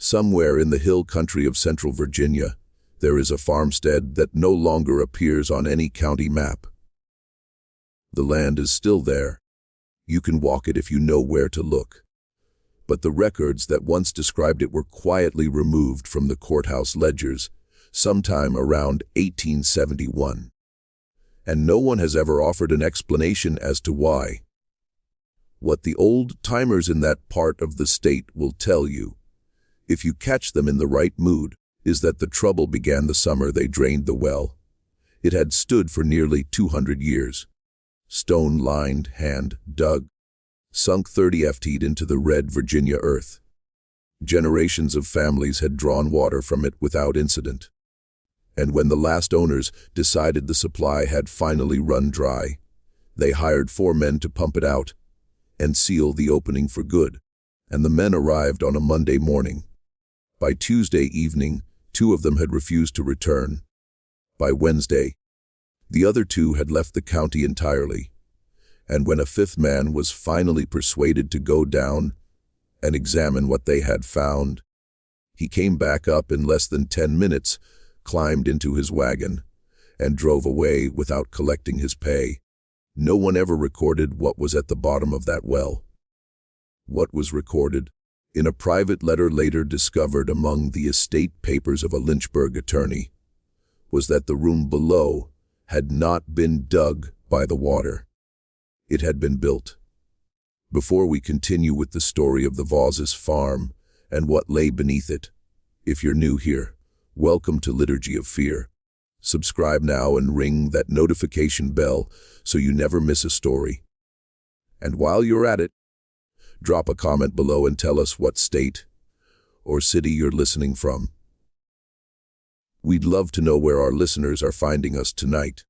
Somewhere in the hill country of central Virginia, there is a farmstead that no longer appears on any county map. The land is still there. You can walk it if you know where to look. But the records that once described it were quietly removed from the courthouse ledgers sometime around 1871. And no one has ever offered an explanation as to why. What the old-timers in that part of the state will tell you, if you catch them in the right mood, is that the trouble began the summer they drained the well. It had stood for nearly 200 years. Stone-lined, hand-dug, sunk 30 feet into the red Virginia earth. Generations of families had drawn water from it without incident. And when the last owners decided the supply had finally run dry, they hired 4 men to pump it out and seal the opening for good, and the men arrived on a Monday morning. By Tuesday evening, 2 of them had refused to return. By Wednesday, the other 2 had left the county entirely, and when a 5th man was finally persuaded to go down and examine what they had found, he came back up in less than 10 minutes, climbed into his wagon, and drove away without collecting his pay. No one ever recorded what was at the bottom of that well. What was recorded, in a private letter later discovered among the estate papers of a Lynchburg attorney, was that the room below had not been dug by the water. It had been built. Before we continue with the story of the Vawses farm and what lay beneath it, if you're new here, welcome to Liturgy of Fear. Subscribe now and ring that notification bell so you never miss a story. And while you're at it, drop a comment below and tell us what state or city you're listening from. We'd love to know where our listeners are finding us tonight,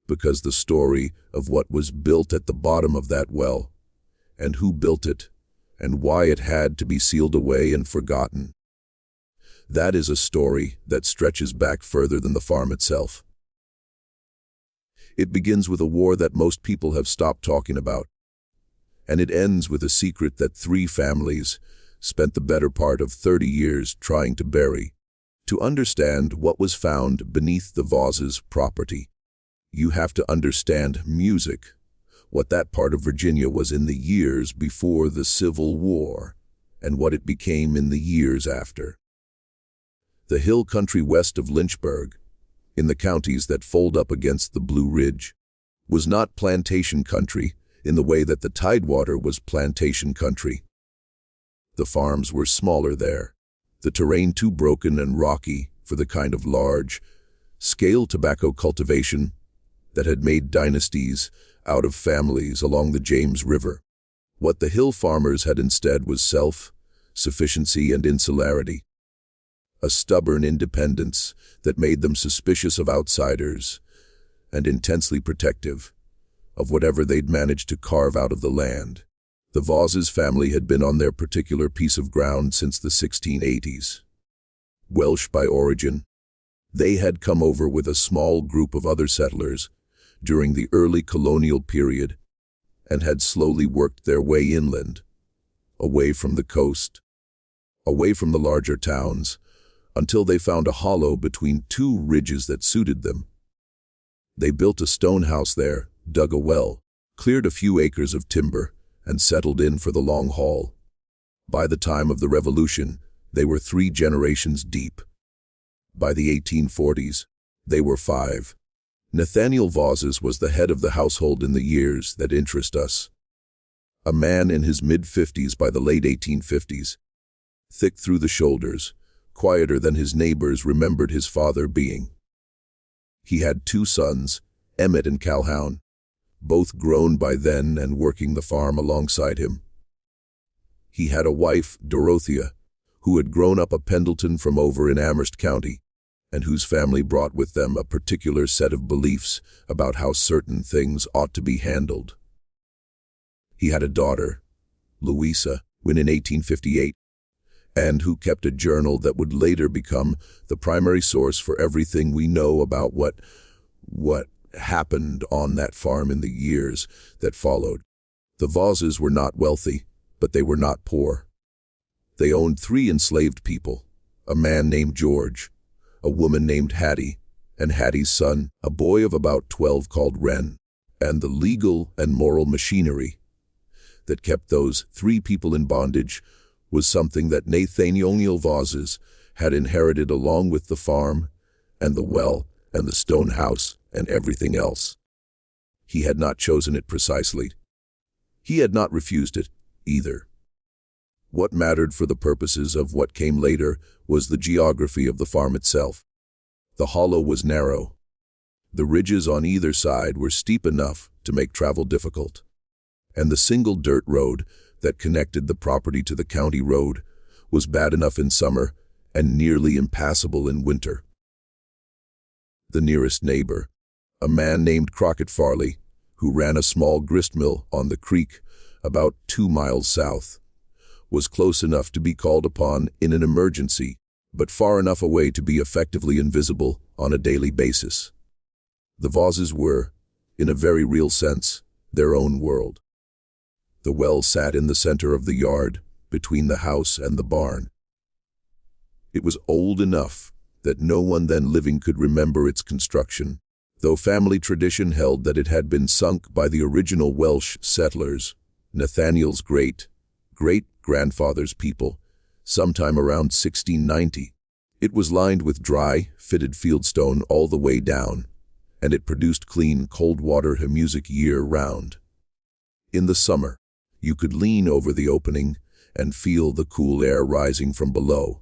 because the story of what was built at the bottom of that well, and who built it, and why it had to be sealed away and forgotten, that is a story that stretches back further than the farm itself. It begins with a war that most people have stopped talking about, and it ends with a secret that 3 families spent the better part of 30 years trying to bury. To understand what was found beneath the Vawses property, you have to understand music, what that part of Virginia was in the years before the Civil War, and what it became in the years after. The hill country west of Lynchburg, in the counties that fold up against the Blue Ridge, was not plantation country in the way that the Tidewater was plantation country. The farms were smaller there, the terrain too broken and rocky for the kind of large-scale tobacco cultivation that had made dynasties out of families along the James River. What the hill farmers had instead was self-sufficiency and insularity, a stubborn independence that made them suspicious of outsiders and intensely protective of whatever they'd managed to carve out of the land. The Vawses family had been on their particular piece of ground since the 1680s. Welsh by origin, they had come over with a small group of other settlers during the early colonial period and had slowly worked their way inland, away from the coast, away from the larger towns, until they found a hollow between 2 ridges that suited them. They built a stone house there, dug a well, cleared a few acres of timber, and settled in for the long haul. By the time of the Revolution, they were 3 generations deep. By the 1840s, they were 5. Nathaniel Vawses was the head of the household in the years that interest us. A man in his mid-50s by the late 1850s, thick through the shoulders, quieter than his neighbors remembered his father being. He had 2 sons, Emmett and Calhoun, both grown by then and working the farm alongside him. He had a wife, Dorothea, who had grown up a Pendleton from over in Amherst County, and whose family brought with them a particular set of beliefs about how certain things ought to be handled. He had a daughter, Louisa, when in 1858, and who kept a journal that would later become the primary source for everything we know about what happened on that farm in the years that followed. The Vawses were not wealthy, but they were not poor. They owned 3 enslaved people, a man named George, a woman named Hattie, and Hattie's son, a boy of about 12 called Wren, and the legal and moral machinery that kept those 3 people in bondage was something that Nathaniel Vawses had inherited along with the farm and the well and the stone house and everything else. He had not chosen it precisely. He had not refused it, either. What mattered for the purposes of what came later was the geography of the farm itself. The hollow was narrow. The ridges on either side were steep enough to make travel difficult, and the single dirt road that connected the property to the county road was bad enough in summer and nearly impassable in winter. The nearest neighbor, a man named Crockett Farley, who ran a small grist mill on the creek about 2 miles south, was close enough to be called upon in an emergency, but far enough away to be effectively invisible on a daily basis. The Vawses were, in a very real sense, their own world. The well sat in the center of the yard, between the house and the barn. It was old enough that no one then living could remember its construction, though family tradition held that it had been sunk by the original Welsh settlers, Nathaniel's great-grandfather's people, sometime around 1690. It was lined with dry, fitted fieldstone all the way down, and it produced clean, cold-water music year-round. In the summer, you could lean over the opening and feel the cool air rising from below.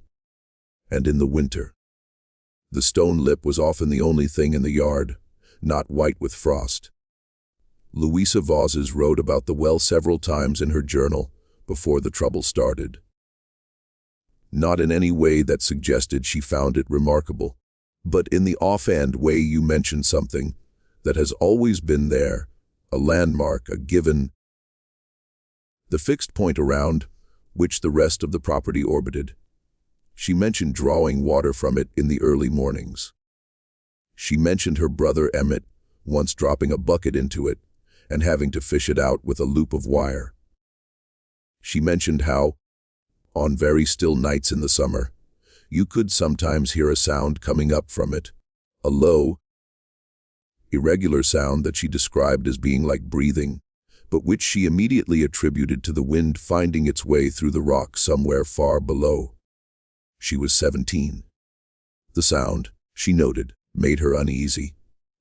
And in the winter, the stone lip was often the only thing in the yard, not white with frost. Louisa Vawses wrote about the well several times in her journal before the trouble started. Not in any way that suggested she found it remarkable, but in the offhand way you mention something that has always been there, a landmark, a given, the fixed point around which the rest of the property orbited. She mentioned drawing water from it in the early mornings. She mentioned her brother Emmett once dropping a bucket into it and having to fish it out with a loop of wire. She mentioned how, on very still nights in the summer, you could sometimes hear a sound coming up from it, a low, irregular sound that she described as being like breathing, but which she immediately attributed to the wind finding its way through the rock somewhere far below. She was 17. The sound, she noted, made her uneasy.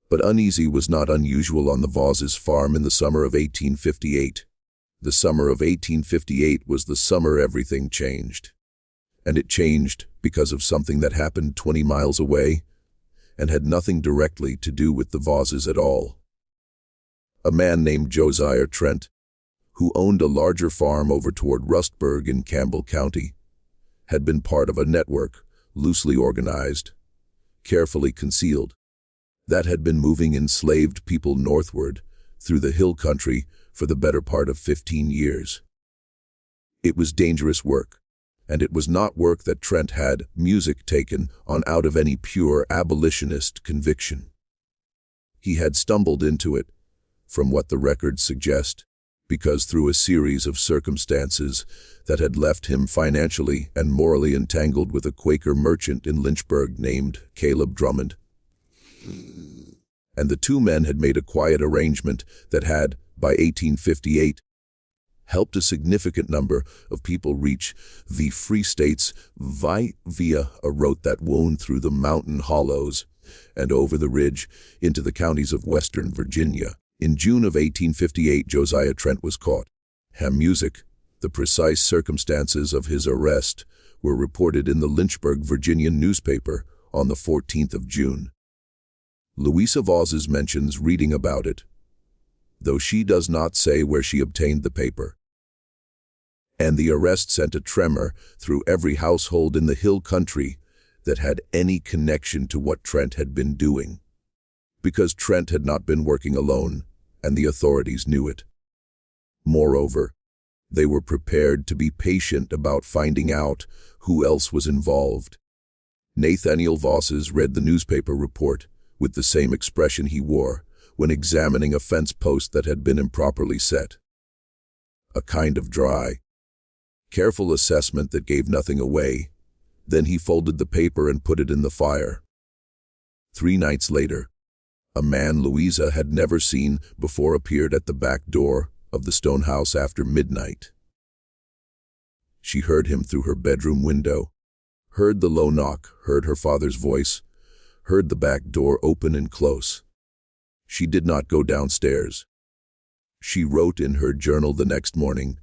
But uneasy was not unusual on the Vawses farm in the summer of 1858. The summer of 1858 was the summer everything changed. And it changed because of something that happened 20 miles away and had nothing directly to do with the Vawses at all. A man named Josiah Trent, who owned a larger farm over toward Rustburg in Campbell County, had been part of a network, loosely organized, carefully concealed, that had been moving enslaved people northward through the hill country for the better part of 15 years. It was dangerous work, and it was not work that Trent had music taken on out of any pure abolitionist conviction. He had stumbled into it, from what the records suggest, because through a series of circumstances that had left him financially and morally entangled with a Quaker merchant in Lynchburg named Caleb Drummond. And the 2 men had made a quiet arrangement that had, by 1858, helped a significant number of people reach the Free States via a route that wound through the mountain hollows and over the ridge into the counties of western Virginia. In June of 1858, Josiah Trent was caught. Music, the precise circumstances of his arrest, were reported in the Lynchburg, Virginia newspaper on the 14th of June. Louisa Vawses mentions reading about it, though she does not say where she obtained the paper. And the arrest sent a tremor through every household in the hill country that had any connection to what Trent had been doing, because Trent had not been working alone, and the authorities knew it. Moreover, they were prepared to be patient about finding out who else was involved. Nathaniel Vawses read the newspaper report with the same expression he wore when examining a fence post that had been improperly set. A kind of dry, Careful assessment that gave nothing away. Then he folded the paper and put it in the fire. 3 nights later, a man Louisa had never seen before appeared at the back door of the stone house after midnight. She heard him through her bedroom window, heard the low knock, heard her father's voice, heard the back door open and close. She did not go downstairs. She wrote in her journal the next morning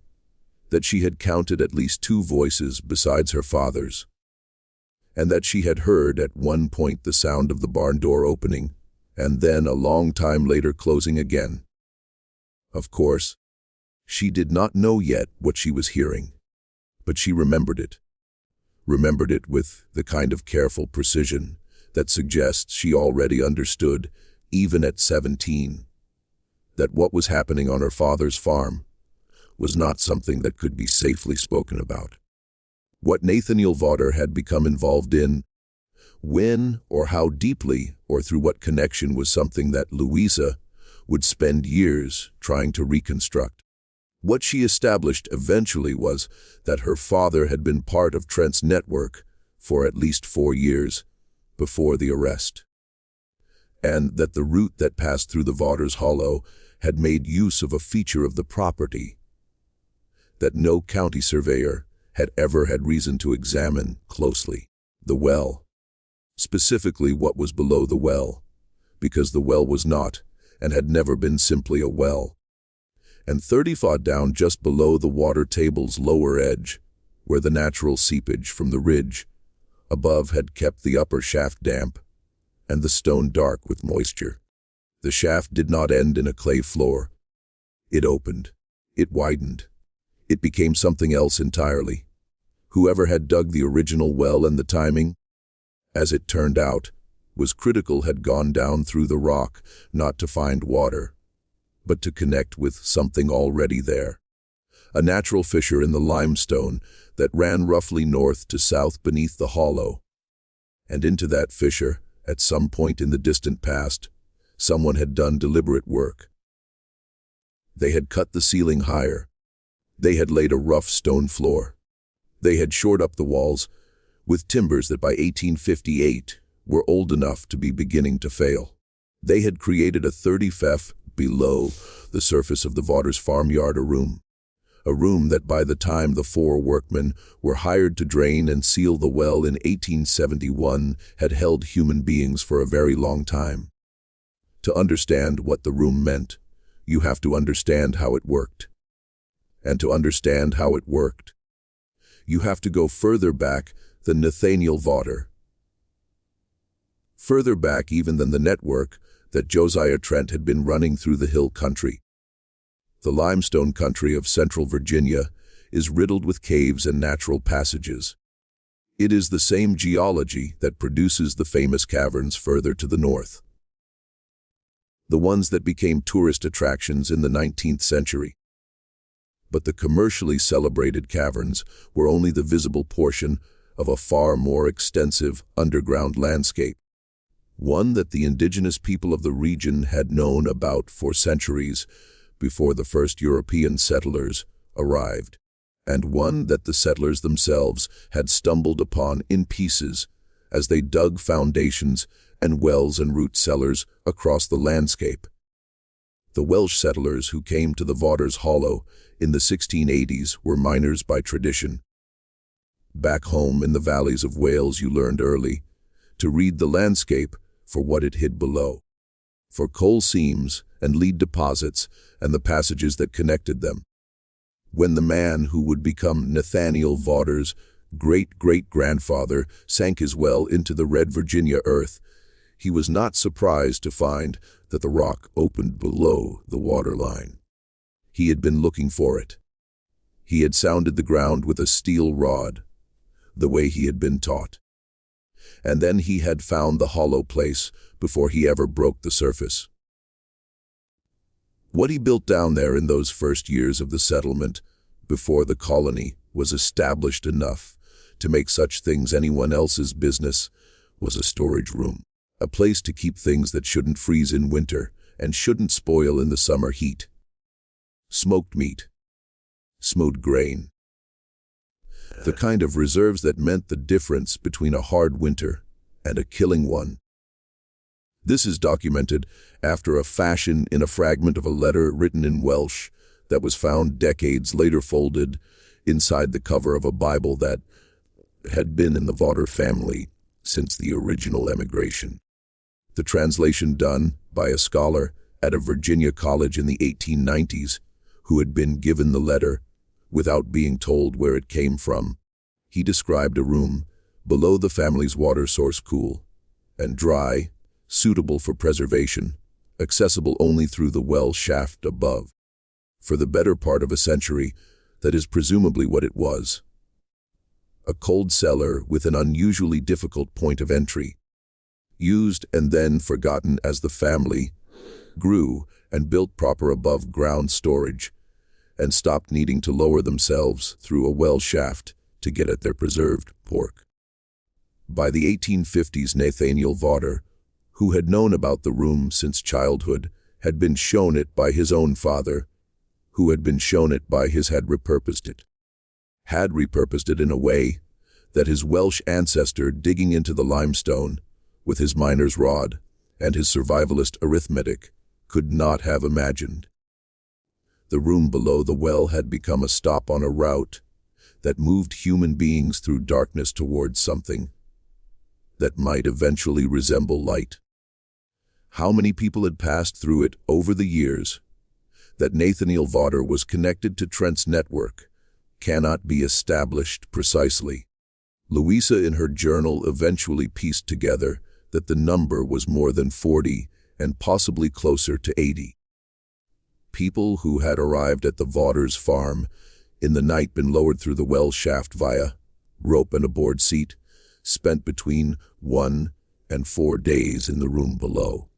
that she had counted at least 2 voices besides her father's, and that she had heard at one point the sound of the barn door opening, and then a long time later closing again. Of course, she did not know yet what she was hearing, but she remembered it. Remembered it with the kind of careful precision that suggests she already understood, even at 17, that what was happening on her father's farm was not something that could be safely spoken about. What Nathaniel Vawter had become involved in, when or how deeply or through what connection, was something that Louisa would spend years trying to reconstruct. What she established eventually was that her father had been part of Trent's network for at least 4 years before the arrest, and that the route that passed through the Vawters' Hollow had made use of a feature of the property that no county surveyor had ever had reason to examine closely: the well. Specifically what was below the well, because the well was not and had never been simply a well. And 30 feet down, just below the water table's lower edge, where the natural seepage from the ridge above had kept the upper shaft damp and the stone dark with moisture. The shaft did not end in a clay floor. It opened. It widened. It became something else entirely. Whoever had dug the original well, and the timing, as it turned out, was critical, had gone down through the rock not to find water, but to connect with something already there. A natural fissure in the limestone that ran roughly north to south beneath the hollow. And into that fissure, at some point in the distant past, someone had done deliberate work. They had cut the ceiling higher. They had laid a rough stone floor. They had shored up the walls with timbers that by 1858 were old enough to be beginning to fail. They had created a 30 feet below the surface of the Vawters' farmyard a room that by the time the 4 workmen were hired to drain and seal the well in 1871 had held human beings for a very long time. To understand what the room meant, you have to understand how it worked. And to understand how it worked, you have to go further back than Nathaniel Vawter. Further back even than the network that Josiah Trent had been running through the hill country. The limestone country of central Virginia is riddled with caves and natural passages. It is the same geology that produces the famous caverns further to the north. The ones that became tourist attractions in the 19th century. But the commercially celebrated caverns were only the visible portion of a far more extensive underground landscape, one that the indigenous people of the region had known about for centuries before the first European settlers arrived, and one that the settlers themselves had stumbled upon in pieces as they dug foundations and wells and root cellars across the landscape. The Welsh settlers who came to the Vawters' Hollow in the 1680s were miners by tradition. Back home in the valleys of Wales, you learned early to read the landscape for what it hid below, for coal seams and lead deposits and the passages that connected them. When the man who would become Nathaniel Vawter's great-great-grandfather sank his well into the red Virginia earth, he was not surprised to find that the rock opened below the waterline. He had been looking for it. He had sounded the ground with a steel rod, the way he had been taught. And then he had found the hollow place before he ever broke the surface. What he built down there in those first years of the settlement, before the colony was established enough to make such things anyone else's business, was a storage room, a place to keep things that shouldn't freeze in winter and shouldn't spoil in the summer heat. Smoked meat, smoked grain, the kind of reserves that meant the difference between a hard winter and a killing one. This is documented after a fashion in a fragment of a letter written in Welsh that was found decades later folded inside the cover of a Bible that had been in the Vawser family since the original emigration. The translation done by a scholar at a Virginia college in the 1890s who had been given the letter without being told where it came from. He described a room below the family's water source, cool and dry, suitable for preservation, accessible only through the well shaft above. For the better part of a century, that is presumably what it was. A cold cellar with an unusually difficult point of entry, used and then forgotten as the family grew and built proper above-ground storage and stopped needing to lower themselves through a well shaft to get at their preserved pork. By the 1850s, Nathaniel Vawser, who had known about the room since childhood, had been shown it by his own father, who had been shown it by his had repurposed it in a way that his Welsh ancestor digging into the limestone with his miner's rod and his survivalist arithmetic could not have imagined. The room below the well had become a stop on a route that moved human beings through darkness towards something that might eventually resemble light. How many people had passed through it over the years that Nathaniel Vawser was connected to Trent's network cannot be established precisely. Louisa in her journal eventually pieced together that the number was more than 40 and possibly closer to 80. People who had arrived at the Vawsers' farm in the night, been lowered through the well shaft via rope and a board seat, spent between 1 and 4 days in the room below,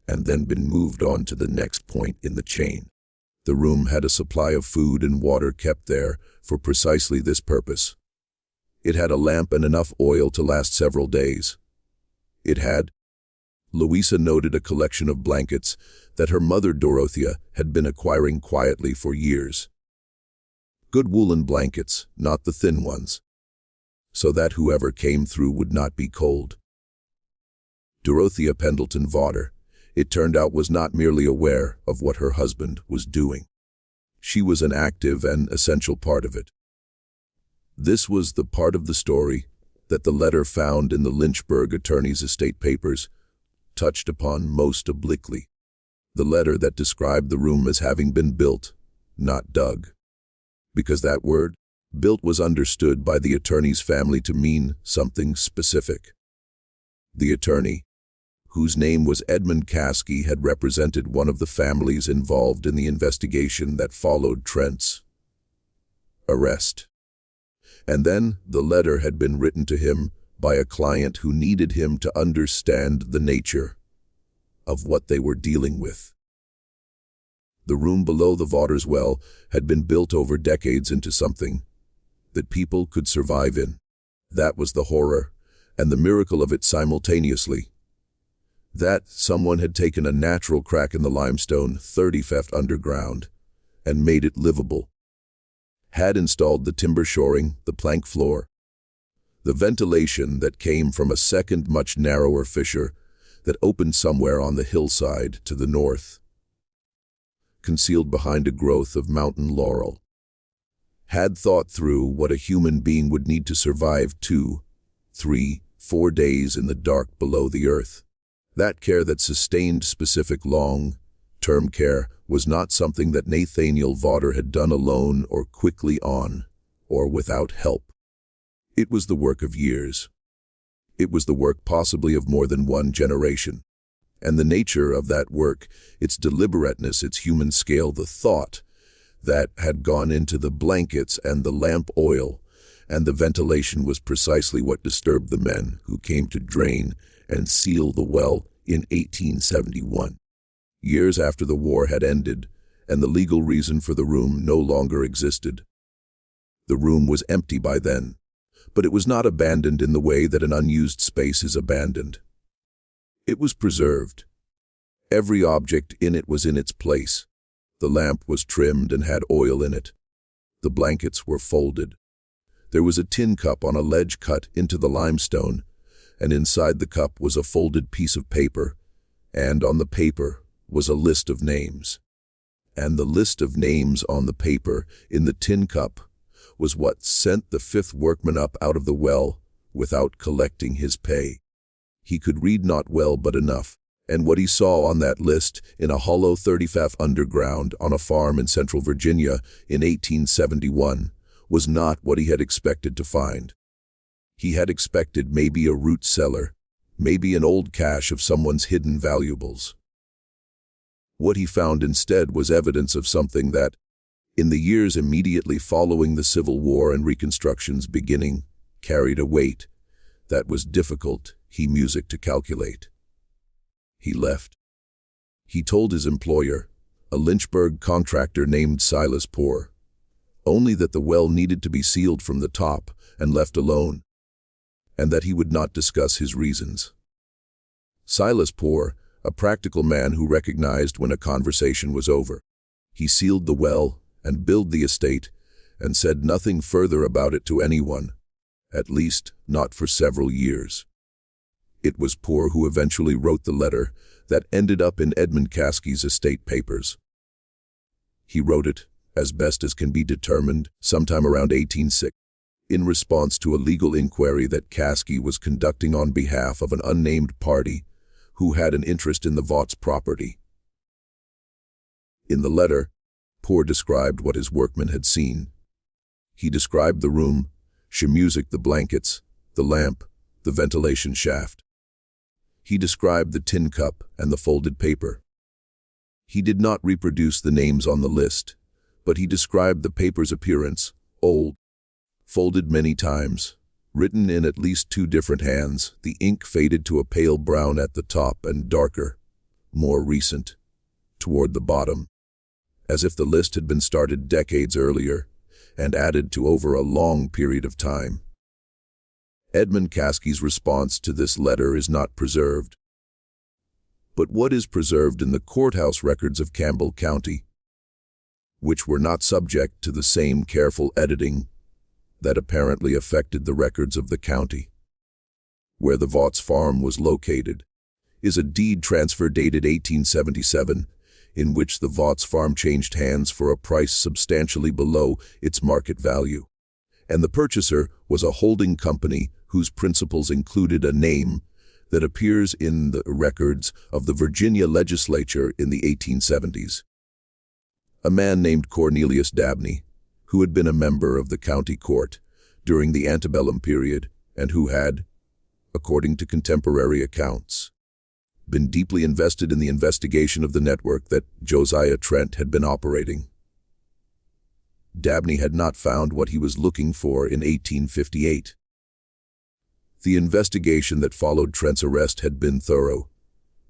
and then been moved on to the next point in the chain. The room had a supply of food and water kept there for precisely this purpose. It had a lamp and enough oil to last several days. It had, Louisa noted, a collection of blankets that her mother Dorothea had been acquiring quietly for years. Good woolen blankets, not the thin ones, so that whoever came through would not be cold. Dorothea Pendleton Vawser, it turned out, was not merely aware of what her husband was doing. She was an active and essential part of it. This was the part of the story that the letter found in the Lynchburg attorney's estate papers touched upon most obliquely. The letter that described the room as having been built, not dug. Because that word, built, was understood by the attorney's family to mean something specific. The attorney, whose name was Edmund Caskey, had represented one of the families involved in the investigation that followed Trent's arrest. And then the letter had been written to him by a client who needed him to understand the nature of what they were dealing with. The room below the Vawsers' well had been built over decades into something that people could survive in. That was the horror and the miracle of it simultaneously. That someone had taken a natural crack in the limestone 30 feet underground and made it livable. Had installed the timber shoring, the plank floor, the ventilation that came from a second, much narrower fissure that opened somewhere on the hillside to the north, concealed behind a growth of mountain laurel. Had thought through what a human being would need to survive 2, 3, 4 days in the dark below the earth. That care that sustained specific long-term care was not something that Nathaniel Vawser had done alone or quickly on or without help. It was the work of years. It was the work possibly of more than one generation. And the nature of that work, its deliberateness, its human scale, the thought that had gone into the blankets and the lamp oil and the ventilation was precisely what disturbed the men who came to drain and seal the well in 1871. Years after the war had ended and the legal reason for the room no longer existed. The room was empty by then, but it was not abandoned in the way that an unused space is abandoned. It was preserved. Every object in it was in its place. The lamp was trimmed and had oil in it. The blankets were folded. There was a tin cup on a ledge cut into the limestone, and inside the cup was a folded piece of paper, and on the paper was a list of names. And the list of names on the paper in the tin cup was what sent the fifth workman up out of the well without collecting his pay. He could read not well but enough, and what he saw on that list in a hollow 30 feet underground on a farm in central Virginia in 1871 was not what he had expected to find. He had expected maybe a root cellar, maybe an old cache of someone's hidden valuables. What he found instead was evidence of something that, in the years immediately following the Civil War and Reconstruction's beginning, carried a weight that was difficult, he mused, to calculate. He left. He told his employer, a Lynchburg contractor named Silas Poor, only that the well needed to be sealed from the top and left alone, and that he would not discuss his reasons. Silas Poor, a practical man who recognized when a conversation was over. He sealed the well and billed the estate and said nothing further about it to anyone, at least not for several years. It was Poor who eventually wrote the letter that ended up in Edmund Caskey's estate papers. He wrote it, as best as can be determined, sometime around 1860, in response to a legal inquiry that Caskey was conducting on behalf of an unnamed party who had an interest in the Vawses property. In the letter, Poor described what his workmen had seen. He described the room, mused the blankets, the lamp, the ventilation shaft. He described the tin cup and the folded paper. He did not reproduce the names on the list, but he described the paper's appearance, old, folded many times, written in at least 2 different hands, the ink faded to a pale brown at the top and darker, more recent, toward the bottom, as if the list had been started decades earlier and added to over a long period of time. Edmund Caskey's response to this letter is not preserved. But what is preserved in the courthouse records of Campbell County, which were not subject to the same careful editing that apparently affected the records of the county, where the Vawses farm was located, is a deed transfer dated 1877, in which the Vawses farm changed hands for a price substantially below its market value, and the purchaser was a holding company whose principals included a name that appears in the records of the Virginia legislature in the 1870s. A man named Cornelius Dabney, who had been a member of the county court during the antebellum period and who had, according to contemporary accounts, been deeply invested in the investigation of the network that Josiah Trent had been operating. Dabney had not found what he was looking for in 1858. The investigation that followed Trent's arrest had been thorough,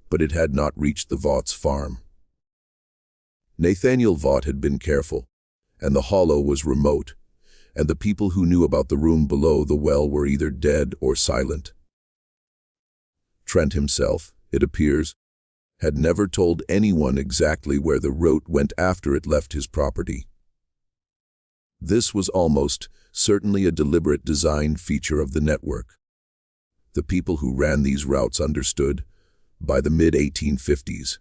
but it had not reached the Vawses farm. Nathaniel Vaught had been careful, and the hollow was remote, and the people who knew about the room below the well were either dead or silent. Trent himself, it appears, had never told anyone exactly where the route went after it left his property. This was almost certainly a deliberate design feature of the network. The people who ran these routes understood, by the mid-1850s,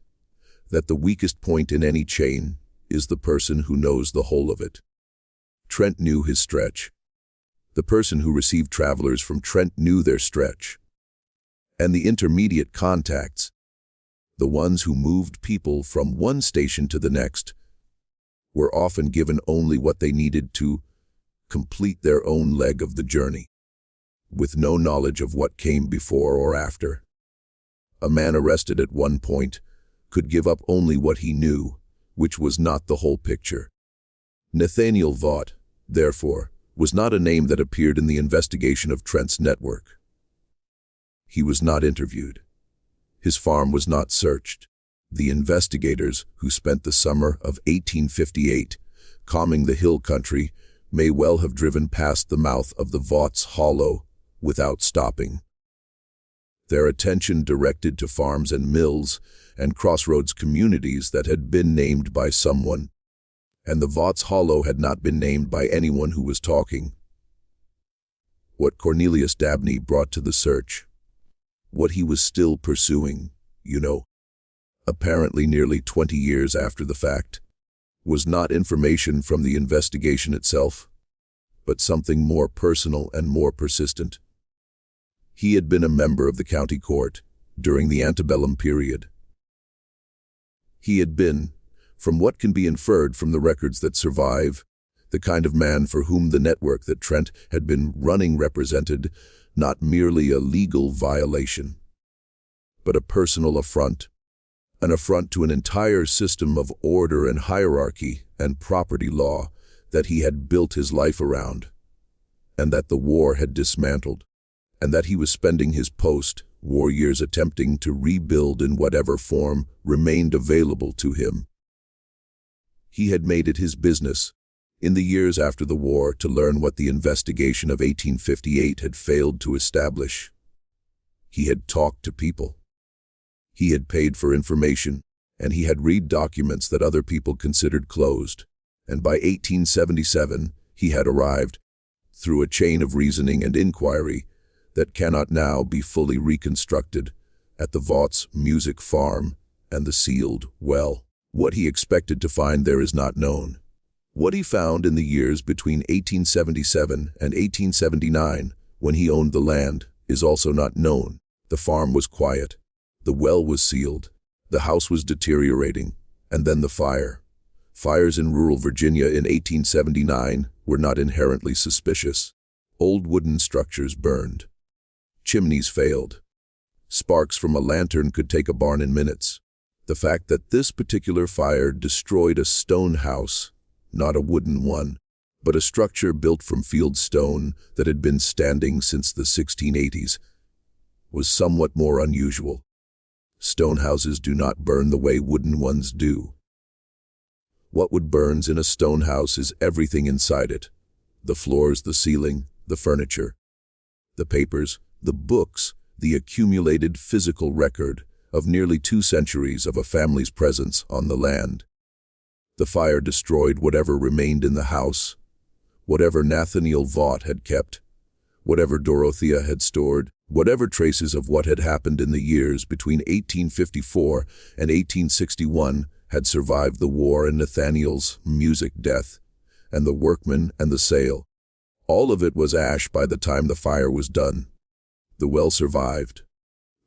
that the weakest point in any chain is the person who knows the whole of it. Trent knew his stretch. The person who received travelers from Trent knew their stretch. And the intermediate contacts, the ones who moved people from one station to the next, were often given only what they needed to complete their own leg of the journey, with no knowledge of what came before or after. A man arrested at one point could give up only what he knew, which was not the whole picture. Nathaniel Vaught, therefore, was not a name that appeared in the investigation of Trent's network. He was not interviewed. His farm was not searched. The investigators who spent the summer of 1858 combing the hill country may well have driven past the mouth of the Vawses hollow without stopping. Their attention directed to farms and mills and crossroads communities that had been named by someone, and the Vawses hollow had not been named by anyone who was talking. what Cornelius Dabney brought to the search. What he was still pursuing, apparently nearly 20 years after the fact, was not information from the investigation itself, but something more personal and more persistent. He had been a member of the county court during the antebellum period. He had been, from what can be inferred from the records that survive, the kind of man for whom the network that Trent had been running represented not merely a legal violation, but a personal affront, an affront to an entire system of order and hierarchy and property law that he had built his life around, and that the war had dismantled, and that he was spending his post-war years attempting to rebuild in whatever form remained available to him. He had made it his business, in the years after the war, to learn what the investigation of 1858 had failed to establish. He had talked to people. He had paid for information, and he had read documents that other people considered closed, and by 1877 he had arrived, through a chain of reasoning and inquiry that cannot now be fully reconstructed, at the Vawses music farm and the sealed well. What he expected to find there is not known. What he found in the years between 1877 and 1879, when he owned the land, is also not known. The farm was quiet. The well was sealed. The house was deteriorating. And then the fire. Fires in rural Virginia in 1879 were not inherently suspicious. Old wooden structures burned. Chimneys failed. Sparks from a lantern could take a barn in minutes. The fact that this particular fire destroyed a stone house, not a wooden one, but a structure built from field stone that had been standing since the 1680s, was somewhat more unusual. Stone houses do not burn the way wooden ones do. What would burns in a stone house is everything inside it: the floors, the ceiling, the furniture, the papers, the books, the accumulated physical record of nearly 2 centuries of a family's presence on the land. The fire destroyed whatever remained in the house, whatever Nathaniel Vaught had kept, whatever Dorothea had stored, whatever traces of what had happened in the years between 1854 and 1861 had survived the war and Nathaniel's music death, and the workmen and the sale. All of it was ash by the time the fire was done. The well survived.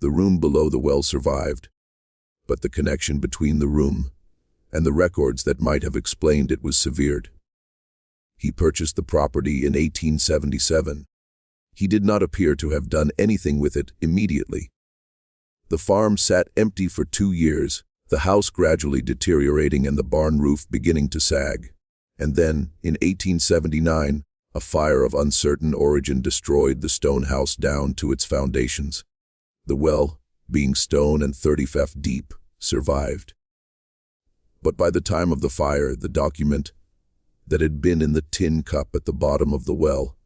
The room below the well survived. But the connection between the room and the records that might have explained it was severed. He purchased the property in 1877. He did not appear to have done anything with it immediately. The farm sat empty for 2 years, the house gradually deteriorating and the barn roof beginning to sag. And then, in 1879, a fire of uncertain origin destroyed the stone house down to its foundations. The well, being stone and 30 feet deep, survived. But by the time of the fire, the document that had been in the tin cup at the bottom of the well,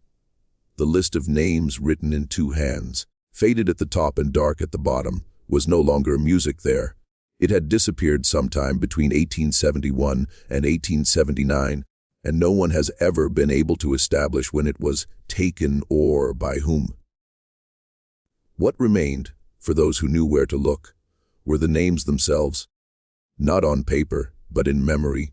the list of names written in 2 hands, faded at the top and dark at the bottom, was no longer music there. It had disappeared sometime between 1871 and 1879, and no one has ever been able to establish when it was taken or by whom. What remained, for those who knew where to look, were the names themselves, not on paper, but in memory.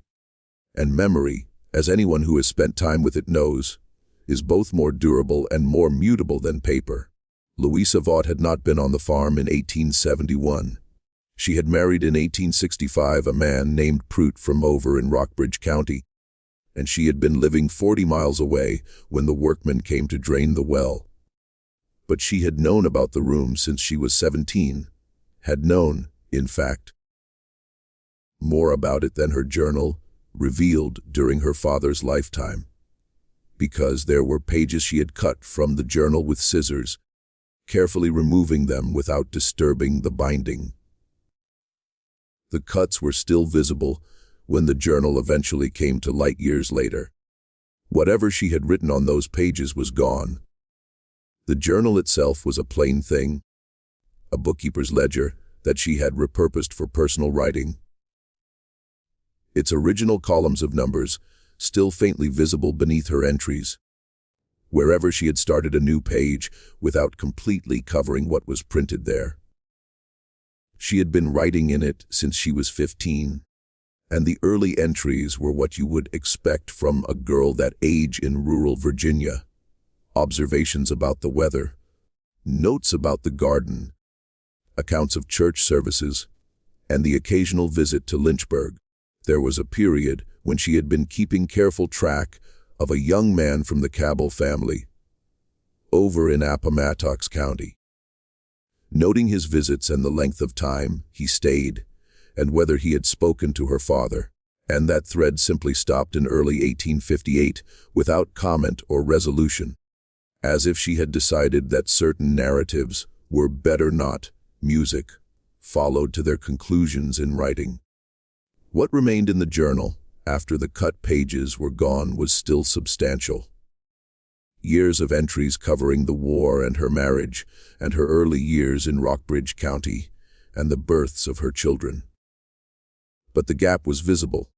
And memory, as anyone who has spent time with it knows, is both more durable and more mutable than paper. Louisa Vaught had not been on the farm in 1871. She had married in 1865 a man named Prout from over in Rockbridge County, and she had been living 40 miles away when the workmen came to drain the well. But she had known about the room since she was 17, had known, in fact, more about it than her journal revealed during her father's lifetime, because there were pages she had cut from the journal with scissors, carefully removing them without disturbing the binding. The cuts were still visible when the journal eventually came to light years later. Whatever she had written on those pages was gone. The journal itself was a plain thing, a bookkeeper's ledger that she had repurposed for personal writing. Its original columns of numbers still faintly visible beneath her entries wherever she had started a new page without completely covering what was printed there. She had been writing in it since she was 15, and the early entries were what you would expect from a girl that age in rural Virginia. Observations about the weather, notes about the garden, accounts of church services, and the occasional visit to Lynchburg. There was a period when she had been keeping careful track of a young man from the Cabell family over in Appomattox County, noting his visits and the length of time he stayed, and whether he had spoken to her father. And that thread simply stopped in early 1858 without comment or resolution, as if she had decided that certain narratives were better not music, followed to their conclusions in writing. What remained in the journal after the cut pages were gone was still substantial. Years of entries covering the war and her marriage and her early years in Rockbridge County and the births of her children. But the gap was visible.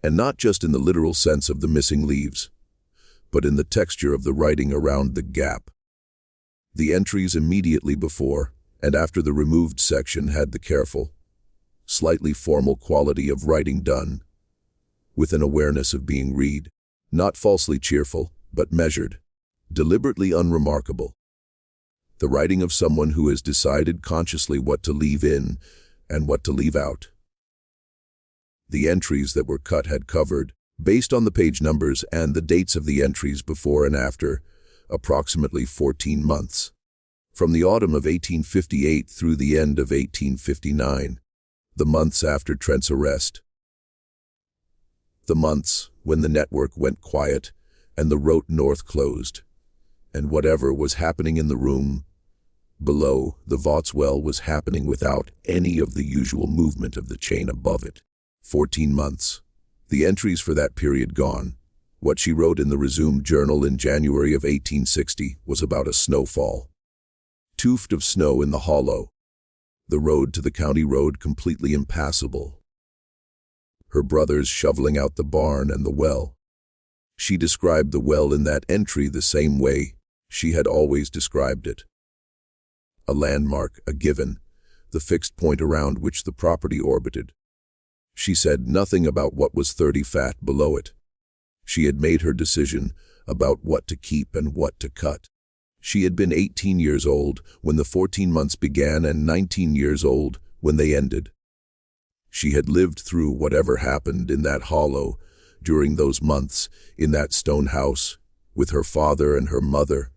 And not just in the literal sense of the missing leaves, but in the texture of the writing around the gap. The entries immediately before and after the removed section had the careful, slightly formal quality of writing done, with an awareness of being read, not falsely cheerful, but measured, deliberately unremarkable. The writing of someone who has decided consciously what to leave in and what to leave out. The entries that were cut had covered, based on the page numbers and the dates of the entries before and after, approximately 14 months. From the autumn of 1858 through the end of 1859, the months after Trent's arrest. The months when the network went quiet and the road north closed, and whatever was happening in the room below the Vawses well was happening without any of the usual movement of the chain above it. 14 months. The entries for that period gone. What she wrote in the resumed journal in January of 1860 was about a snowfall. Tuft of snow in the hollow. The road to the county road completely impassable. Her brothers shoveling out the barn and the well. She described the well in that entry the same way she had always described it. A landmark, a given, the fixed point around which the property orbited. She said nothing about what was 30 feet below it. She had made her decision about what to keep and what to cut. She had been 18 years old when the 14 months began and 19 years old when they ended. She had lived through whatever happened in that hollow during those months in that stone house with her father and her mother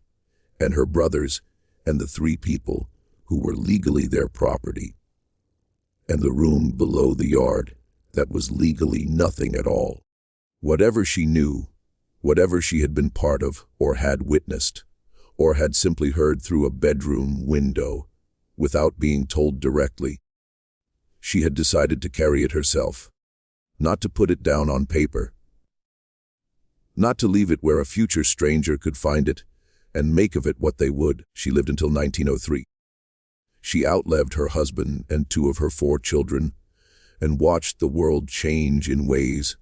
and her brothers and the 3 people who were legally their property, and the room below the yard that was legally nothing at all. Whatever she knew, whatever she had been part of or had witnessed, or had simply heard through a bedroom window without being told directly, she had decided to carry it herself, not to put it down on paper, not to leave it where a future stranger could find it and make of it what they would. She lived until 1903. She outlived her husband and 2 of her 4 children and watched the world change in ways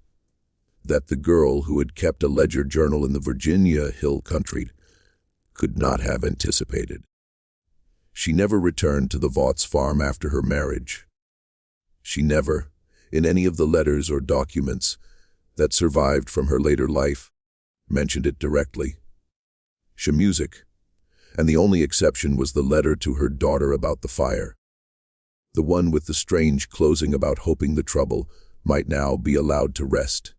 that the girl who had kept a ledger journal in the Virginia Hill Country could not have anticipated. She never returned to the Vawses farm after her marriage. She never, in any of the letters or documents that survived from her later life, mentioned it directly. Music, and the only exception was the letter to her daughter about the fire. The one with the strange closing about hoping the trouble might now be allowed to rest.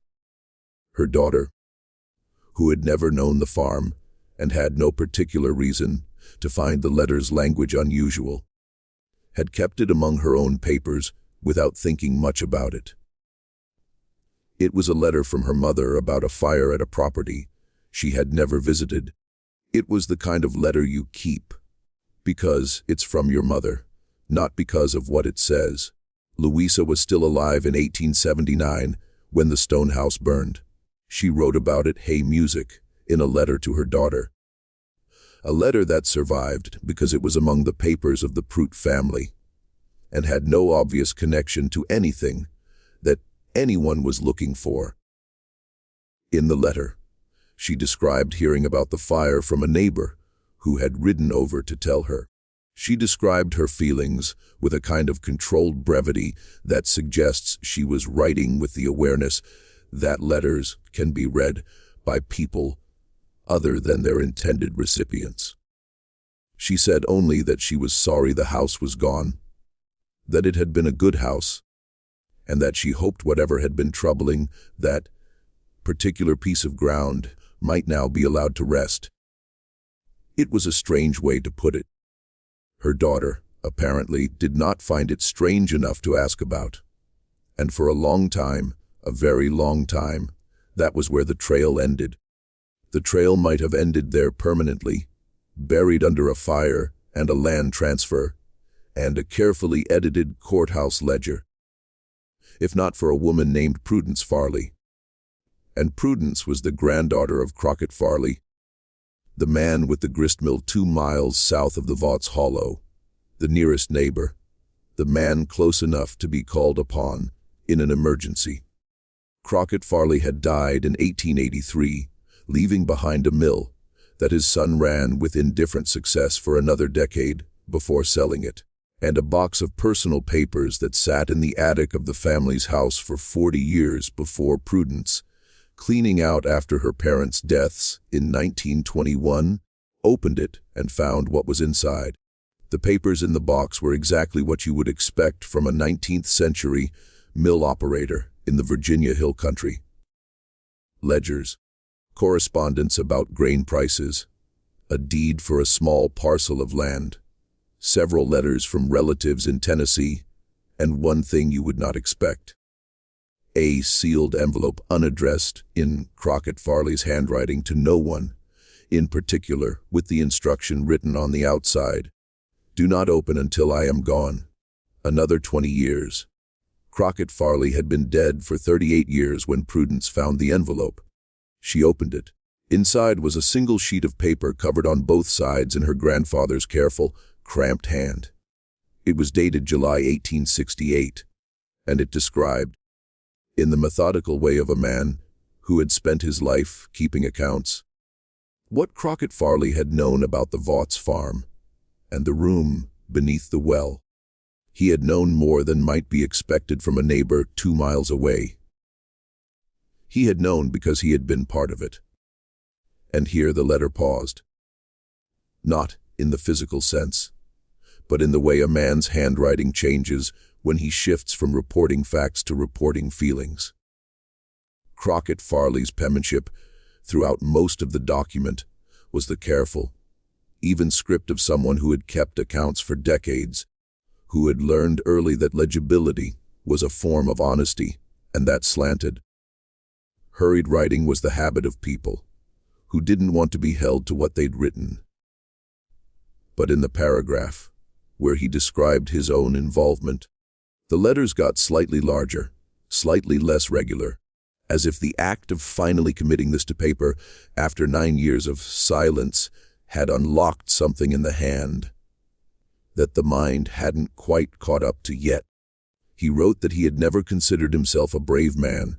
Her daughter, who had never known the farm and had no particular reason to find the letter's language unusual, had kept it among her own papers without thinking much about it. It was a letter from her mother about a fire at a property she had never visited. It was the kind of letter you keep because it's from your mother, not because of what it says. Louisa was still alive in 1879 when the stone house burned. She wrote about it, "Hey Music," in a letter to her daughter. A letter that survived because it was among the papers of the Prout family and had no obvious connection to anything that anyone was looking for. In the letter, She described hearing about the fire from a neighbor who had ridden over to tell her. She described her feelings with a kind of controlled brevity that suggests she was writing with the awareness that letters can be read by people other than their intended recipients. She said only that she was sorry the house was gone, that it had been a good house, and that she hoped whatever had been troubling that particular piece of ground might now be allowed to rest. It was a strange way to put it. Her daughter, apparently, did not find it strange enough to ask about. And for a long time, a very long time, that was where the trail ended. The trail might have ended there permanently, buried under a fire and a land transfer, and a carefully edited courthouse ledger, if not for a woman named Prudence Farley. And Prudence was the granddaughter of Crockett Farley, the man with the gristmill 2 miles south of the Vawses Hollow, the nearest neighbor, the man close enough to be called upon in an emergency. Crockett Farley had died in 1883, leaving behind a mill that his son ran with indifferent success for another decade before selling it, and a box of personal papers that sat in the attic of the family's house for 40 years before Prudence, cleaning out after her parents' deaths in 1921, opened it and found what was inside. The papers in the box were exactly what you would expect from a 19th-century mill operator in the Virginia Hill Country. Ledgers, correspondence about grain prices, a deed for a small parcel of land, several letters from relatives in Tennessee, and one thing you would not expect: a sealed envelope unaddressed in Crockett Farley's handwriting to no one, in particular, with the instruction written on the outside: "Do not open until I am gone." Another 20 years. Crockett Farley had been dead for 38 years when Prudence found the envelope. She opened it. Inside was a single sheet of paper covered on both sides in her grandfather's careful, cramped hand. It was dated July 1868, and it described, in the methodical way of a man who had spent his life keeping accounts, what Crockett Farley had known about the Vawses farm and the room beneath the well. He had known more than might be expected from a neighbor 2 miles away. He had known because he had been part of it. And here the letter paused. Not in the physical sense, but in the way a man's handwriting changes when he shifts from reporting facts to reporting feelings. Crockett Farley's penmanship, throughout most of the document, was the careful, even script of someone who had kept accounts for decades, who had learned early that legibility was a form of honesty, and that slanted. Hurried writing was the habit of people who didn't want to be held to what they'd written. But in the paragraph, where he described his own involvement, the letters got slightly larger, slightly less regular, as if the act of finally committing this to paper after 9 years of silence had unlocked something in the hand that the mind hadn't quite caught up to yet. He wrote that he had never considered himself a brave man.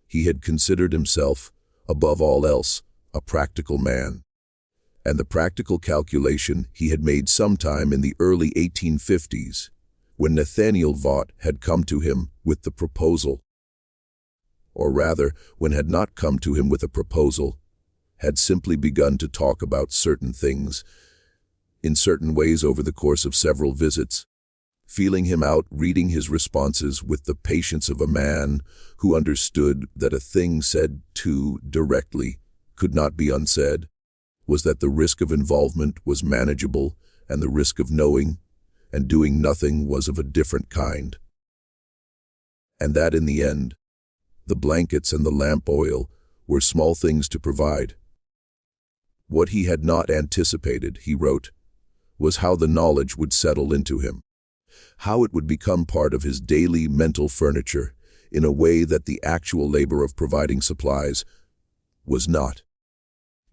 He had considered himself, above all else, a practical man. And the practical calculation he had made sometime in the early 1850s, when Nathaniel Vaught had come to him with the proposal. Or rather, when had not come to him with a proposal, had simply begun to talk about certain things, in certain ways over the course of several visits, feeling him out, reading his responses with the patience of a man who understood that a thing said too directly could not be unsaid, was that the risk of involvement was manageable and the risk of knowing and doing nothing was of a different kind. And that in the end, the blankets and the lamp oil were small things to provide. What he had not anticipated, he wrote, was how the knowledge would settle into him, how it would become part of his daily mental furniture in a way that the actual labor of providing supplies was not.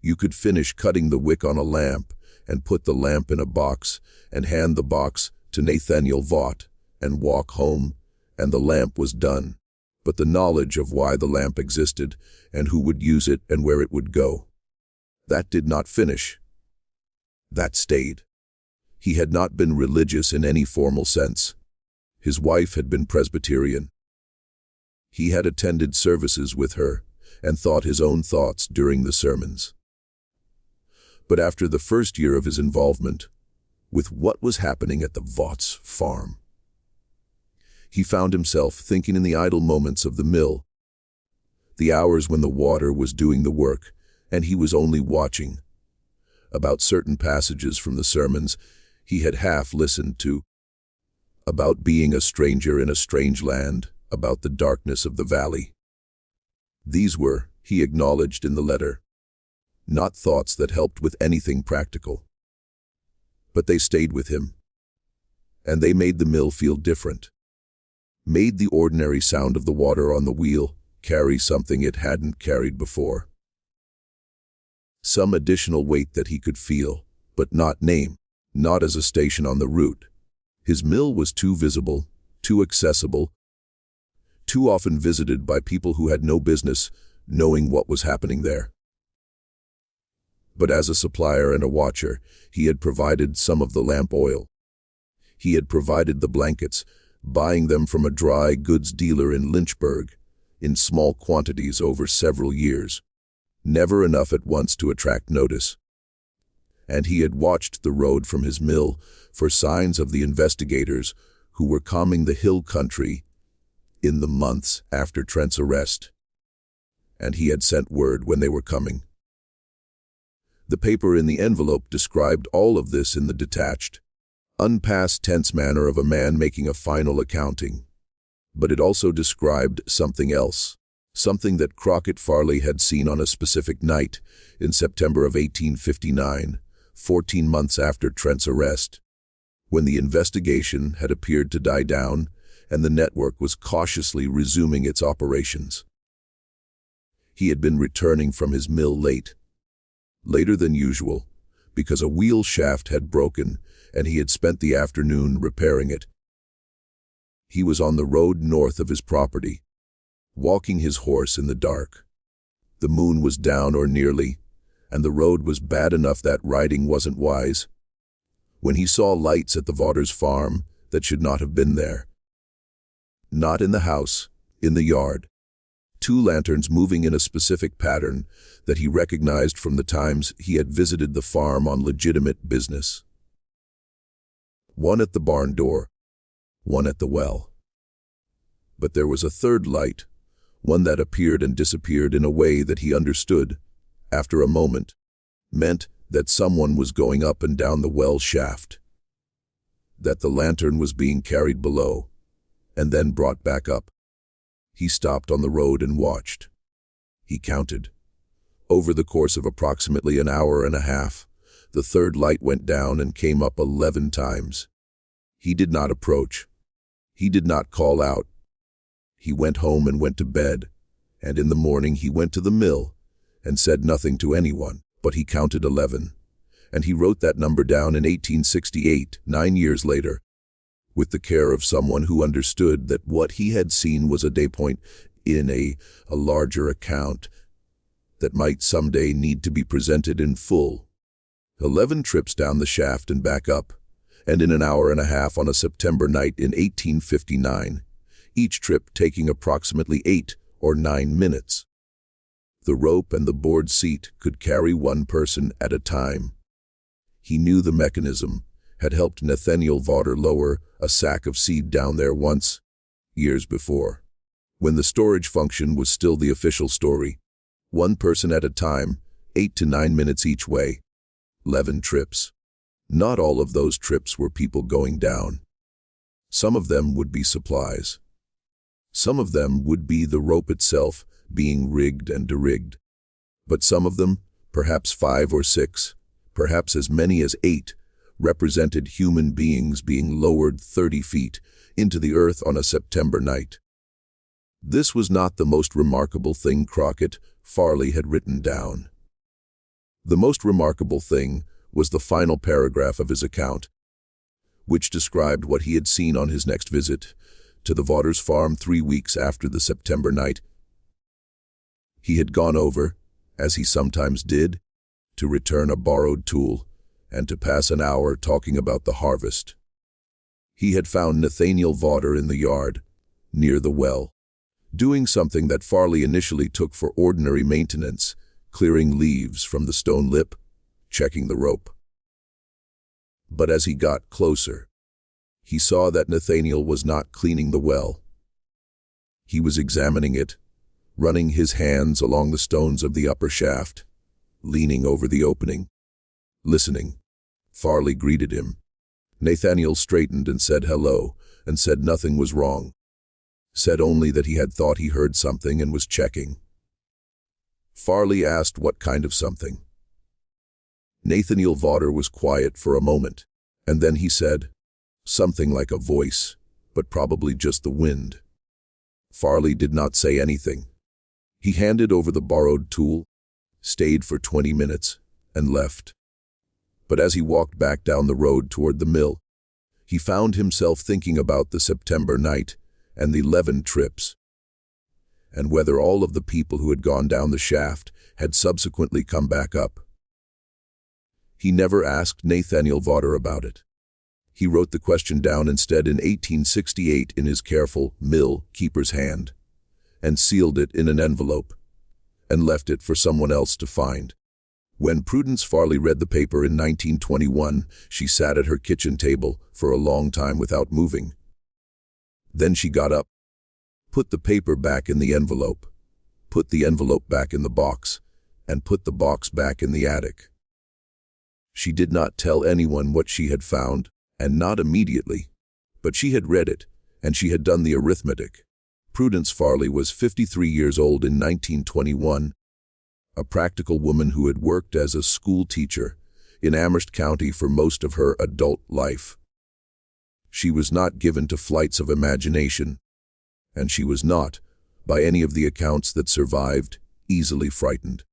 You could finish cutting the wick on a lamp and put the lamp in a box and hand the box to Nathaniel Vaught and walk home, and the lamp was done. but the knowledge of why the lamp existed and who would use it and where it would go. That did not finish. That stayed. He had not been religious in any formal sense. His wife had been Presbyterian. He had attended services with her and thought his own thoughts during the sermons. But after the first year of his involvement with what was happening at the Vawses farm, he found himself thinking in the idle moments of the mill, the hours when the water was doing the work and he was only watching, about certain passages from the sermons he had half listened to, about being a stranger in a strange land, about the darkness of the valley. These were, he acknowledged in the letter, not thoughts that helped with anything practical. But they stayed with him, and they made the mill feel different, made the ordinary sound of the water on the wheel carry something it hadn't carried before. Some additional weight that he could feel, but not name, not as a station on the route. His mill was too visible, too accessible, too often visited by people who had no business knowing what was happening there. But as a supplier and a watcher, he had provided some of the lamp oil. He had provided the blankets, buying them from a dry goods dealer in Lynchburg, in small quantities over several years, never enough at once to attract notice. And he had watched the road from his mill for signs of the investigators who were combing the hill country in the months after Trent's arrest. And he had sent word when they were coming. The paper in the envelope described all of this in the detached, unpast tense manner of a man making a final accounting. But it also described something else, something that Crockett Farley had seen on a specific night in September of 1859, 14 months after Trent's arrest, when the investigation had appeared to die down and the network was cautiously resuming its operations. He had been returning from his mill later than usual, because a wheel shaft had broken and he had spent the afternoon repairing it. He was on the road north of his property, walking his horse in the dark. The moon was down or nearly, and the road was bad enough that riding wasn't wise, when he saw lights at the Vawses farm that should not have been there. Not in the house, in the yard. 2 lanterns moving in a specific pattern that he recognized from the times he had visited the farm on legitimate business. One at the barn door, one at the well. But there was a third light, one that appeared and disappeared in a way that he understood, after a moment, meant that someone was going up and down the well shaft, that the lantern was being carried below, and then brought back up. He stopped on the road and watched. He counted. Over the course of approximately an hour and a half, the third light went down and came up 11 times. He did not approach. He did not call out. He went home and went to bed, and in the morning he went to the mill and said nothing to anyone, but he counted 11, and he wrote that number down in 1868, 9 years later, with the care of someone who understood that what he had seen was a daypoint in a larger account that might someday need to be presented in full. 11 trips down the shaft and back up, and in an hour and a half on a September night in 1859, each trip taking approximately 8 or 9 minutes. The rope and the board seat could carry one person at a time. He knew the mechanism, had helped Nathaniel Vawter lower a sack of seed down there once, years before, when the storage function was still the official story. One person at a time, 8 to 9 minutes each way. 11 trips. Not all of those trips were people going down. Some of them would be supplies. Some of them would be the rope itself being rigged and derigged. But some of them, perhaps 5 or 6, perhaps as many as 8, represented human beings being lowered 30 feet into the earth on a September night. This was not the most remarkable thing Crockett Farley had written down. The most remarkable thing was the final paragraph of his account, which described what he had seen on his next visit to the Vawses farm 3 weeks after the September night. He had gone over, as he sometimes did, to return a borrowed tool and to pass an hour talking about the harvest. He had found Nathaniel Vawses in the yard, near the well, doing something that Farley initially took for ordinary maintenance, clearing leaves from the stone lip, checking the rope. But as he got closer, he saw that Nathaniel was not cleaning the well. He was examining it, running his hands along the stones of the upper shaft, leaning over the opening, listening. Farley greeted him. Nathaniel straightened and said hello, and said nothing was wrong. Said only that he had thought he heard something and was checking. Farley asked what kind of something. Nathaniel Vawses was quiet for a moment, and then he said, something like a voice, but probably just the wind. Farley did not say anything. He handed over the borrowed tool, stayed for 20 minutes, and left. But as he walked back down the road toward the mill, he found himself thinking about the September night and the 11 trips, and whether all of the people who had gone down the shaft had subsequently come back up. He never asked Nathaniel Vawses about it. He wrote the question down instead in 1868 in his careful mill keeper's hand, and sealed it in an envelope, and left it for someone else to find. When Prudence Farley read the paper in 1921, she sat at her kitchen table for a long time without moving. Then she got up, put the paper back in the envelope, put the envelope back in the box, and put the box back in the attic. She did not tell anyone what she had found, and not immediately, but she had read it, and she had done the arithmetic. Prudence Farley was 53 years old in 1921, a practical woman who had worked as a school teacher in Amherst County for most of her adult life. She was not given to flights of imagination, and she was not, by any of the accounts that survived, easily frightened.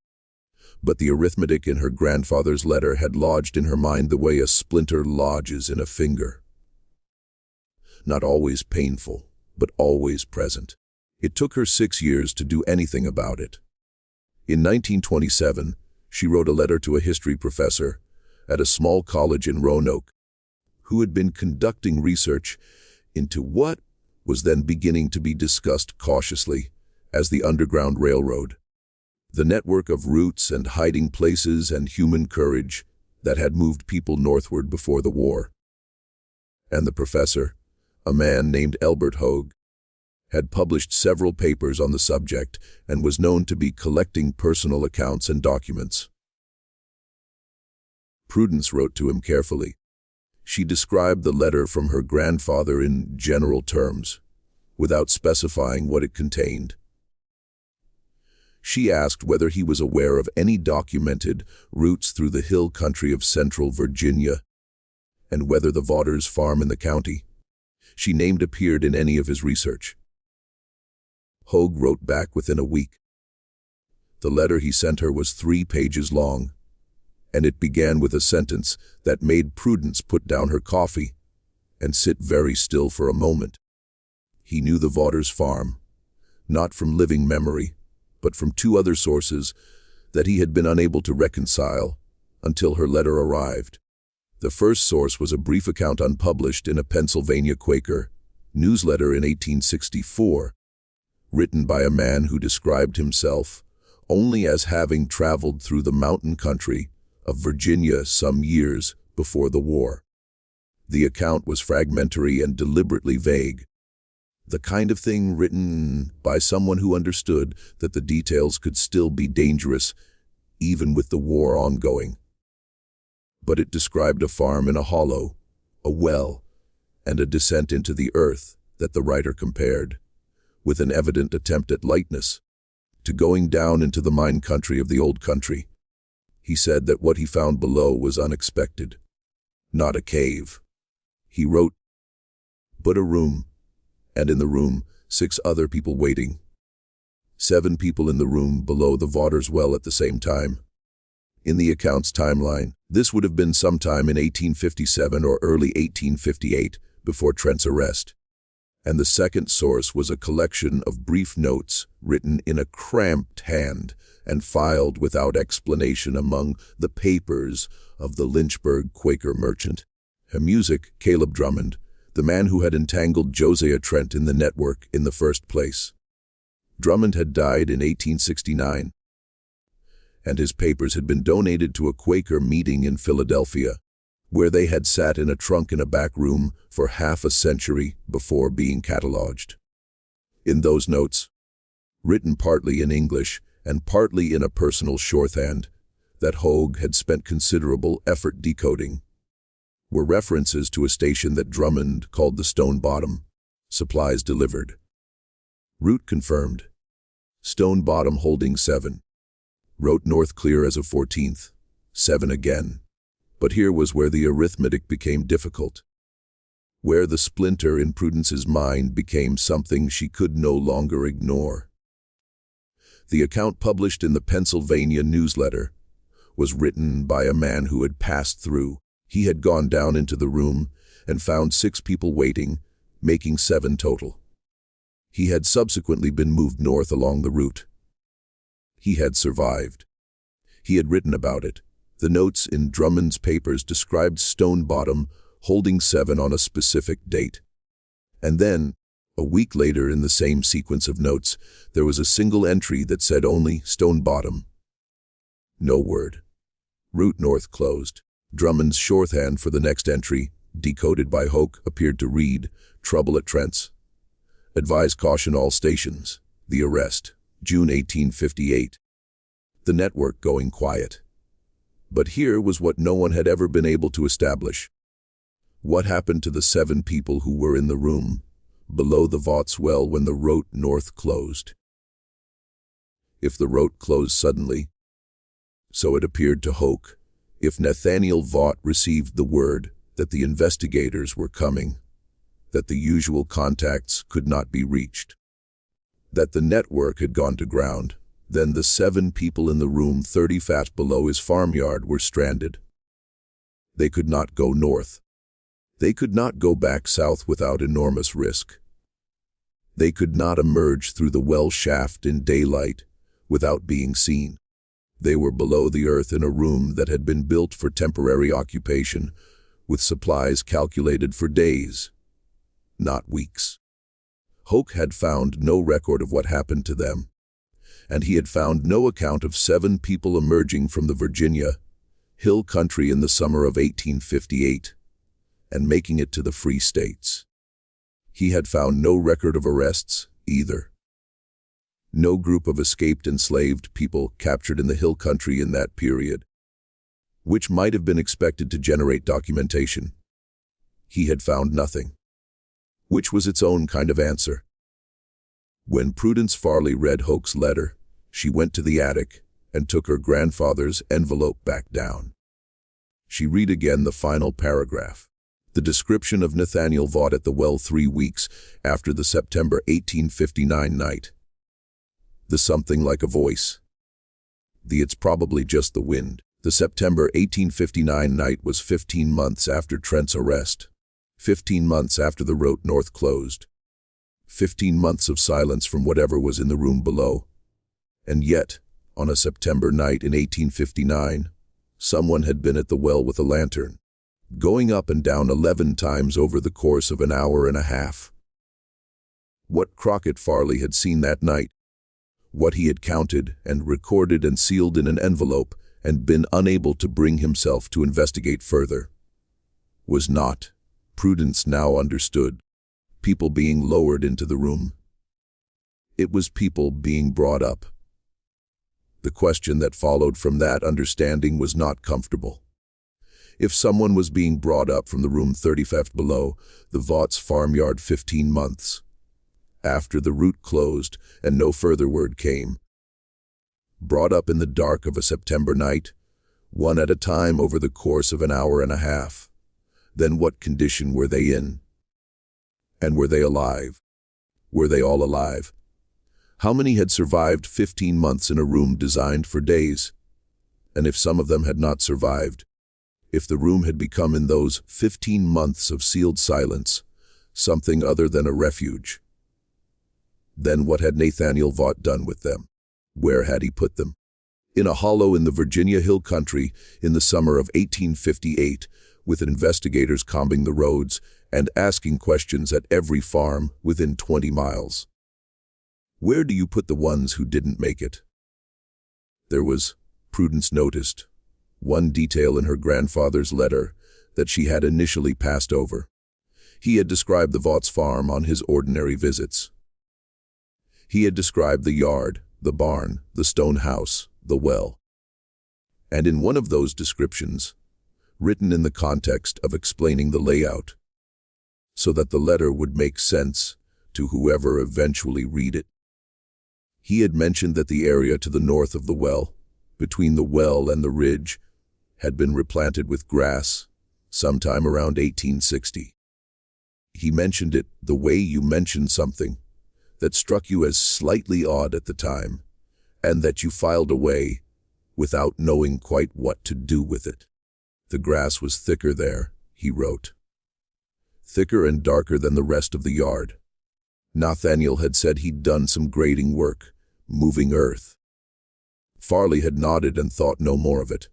But the arithmetic in her grandfather's letter had lodged in her mind the way a splinter lodges in a finger. Not always painful, but always present. It took her 6 years to do anything about it. In 1927, she wrote a letter to a history professor at a small college in Roanoke, who had been conducting research into what was then beginning to be discussed cautiously as the Underground Railroad, the network of routes and hiding places and human courage that had moved people northward before the war. And the professor, a man named Elbert Hogue, had published several papers on the subject and was known to be collecting personal accounts and documents. Prudence wrote to him carefully. She described the letter from her grandfather in general terms, without specifying what it contained. She asked whether he was aware of any documented routes through the hill country of central Virginia, and whether the Vawses farm in the county she named appeared in any of his research. Hogue wrote back within a week. The letter he sent her was 3 pages long, and it began with a sentence that made Prudence put down her coffee and sit very still for a moment. He knew the Vawses farm, not from living memory, but from 2 other sources that he had been unable to reconcile until her letter arrived. The first source was a brief account unpublished in a Pennsylvania Quaker newsletter in 1864, written by a man who described himself only as having traveled through the mountain country of Virginia some years before the war. The account was fragmentary and deliberately vague, the kind of thing written by someone who understood that the details could still be dangerous, even with the war ongoing. But it described a farm in a hollow, a well, and a descent into the earth that the writer compared, with an evident attempt at lightness, to going down into the mine country of the old country. He said that what he found below was unexpected, not a cave. He wrote, but a room, and in the room 6 other people waiting. 7 people in the room below the Vawses well at the same time. In the account's timeline, this would have been sometime in 1857 or early 1858, before Trent's arrest. and the second source was a collection of brief notes written in a cramped hand and filed without explanation among the papers of the Lynchburg Quaker merchant. Her music, Caleb Drummond, the man who had entangled Josiah Trent in the network in the first place. Drummond had died in 1869, and his papers had been donated to a Quaker meeting in Philadelphia, where they had sat in a trunk in a back room for half a century before being cataloged. In those notes, written partly in English and partly in a personal shorthand that Hoag had spent considerable effort decoding, were references to a station that Drummond called the Stone Bottom. Supplies delivered. Route confirmed. Stone Bottom holding 7. Wrote north clear as of 14th. 7 again. But here was where the arithmetic became difficult, where the splinter in Prudence's mind became something she could no longer ignore. The account published in the Pennsylvania Newsletter was written by a man who had passed through. He had gone down into the room and found 6 people waiting, making 7 total. He had subsequently been moved north along the route. He had survived. He had written about it. The notes in Drummond's papers described Stone Bottom holding 7 on a specific date. And then, a week later in the same sequence of notes, there was a single entry that said only Stone Bottom. No word. Route north closed. Drummond's shorthand for the next entry, decoded by Hoke, appeared to read, Trouble at Trent's. Advise caution all stations. The arrest. June 1858. The network going quiet. But here was what no one had ever been able to establish. What happened to the 7 people who were in the room below the Vawses well when the route north closed? If the route closed suddenly, so it appeared to Hoke, if Nathaniel Vaught received the word that the investigators were coming, that the usual contacts could not be reached, that the network had gone to ground, then the 7 people in the room 30 feet below his farmyard were stranded. They could not go north. They could not go back south without enormous risk. They could not emerge through the well shaft in daylight without being seen. They were below the earth in a room that had been built for temporary occupation, with supplies calculated for days, not weeks. Hoke had found no record of what happened to them, and he had found no account of 7 people emerging from the Virginia hill country in the summer of 1858 and making it to the Free States. He had found no record of arrests either. No group of escaped enslaved people captured in the hill country in that period, which might have been expected to generate documentation. He had found nothing, which was its own kind of answer. When Prudence Farley read Hoke's letter, she went to the attic and took her grandfather's envelope back down. She read again the final paragraph, the description of Nathaniel Vaught at the well 3 weeks after the September 1859 night. The something like a voice. It's probably just the wind. The September 1859 night was 15 months after Trent's arrest, 15 months after the route north closed, 15 months of silence from whatever was in the room below. And yet, on a September night in 1859, someone had been at the well with a lantern, going up and down 11 times over the course of an hour and a half. What Crockett Farley had seen that night, what he had counted and recorded and sealed in an envelope and been unable to bring himself to investigate further, was not, Prudence now understood, people being lowered into the room. It was people being brought up. The question that followed from that understanding was not comfortable. If someone was being brought up from the room 30 feet below the Vaught's farmyard 15 months, after the route closed and no further word came, brought up in the dark of a September night, one at a time over the course of an hour and a half, then what condition were they in? And were they alive? Were they all alive? How many had survived 15 months in a room designed for days? And if some of them had not survived, if the room had become in those 15 months of sealed silence something other than a refuge. Then what had Nathaniel Vaught done with them? Where had he put them? In a hollow in the Virginia Hill Country in the summer of 1858, with investigators combing the roads and asking questions at every farm within 20 miles. Where do you put the ones who didn't make it? There was, Prudence noticed, one detail in her grandfather's letter that she had initially passed over. He had described the Vaught's farm on his ordinary visits. He had described the yard, the barn, the stone house, the well. And in one of those descriptions, written in the context of explaining the layout, so that the letter would make sense to whoever eventually read it, he had mentioned that the area to the north of the well, between the well and the ridge, had been replanted with grass sometime around 1860. He mentioned it the way you mentioned something that struck you as slightly odd at the time, and that you filed away without knowing quite what to do with it. The grass was thicker there, he wrote. Thicker and darker than the rest of the yard. Nathaniel had said he'd done some grading work, moving earth. Farley had nodded and thought no more of it,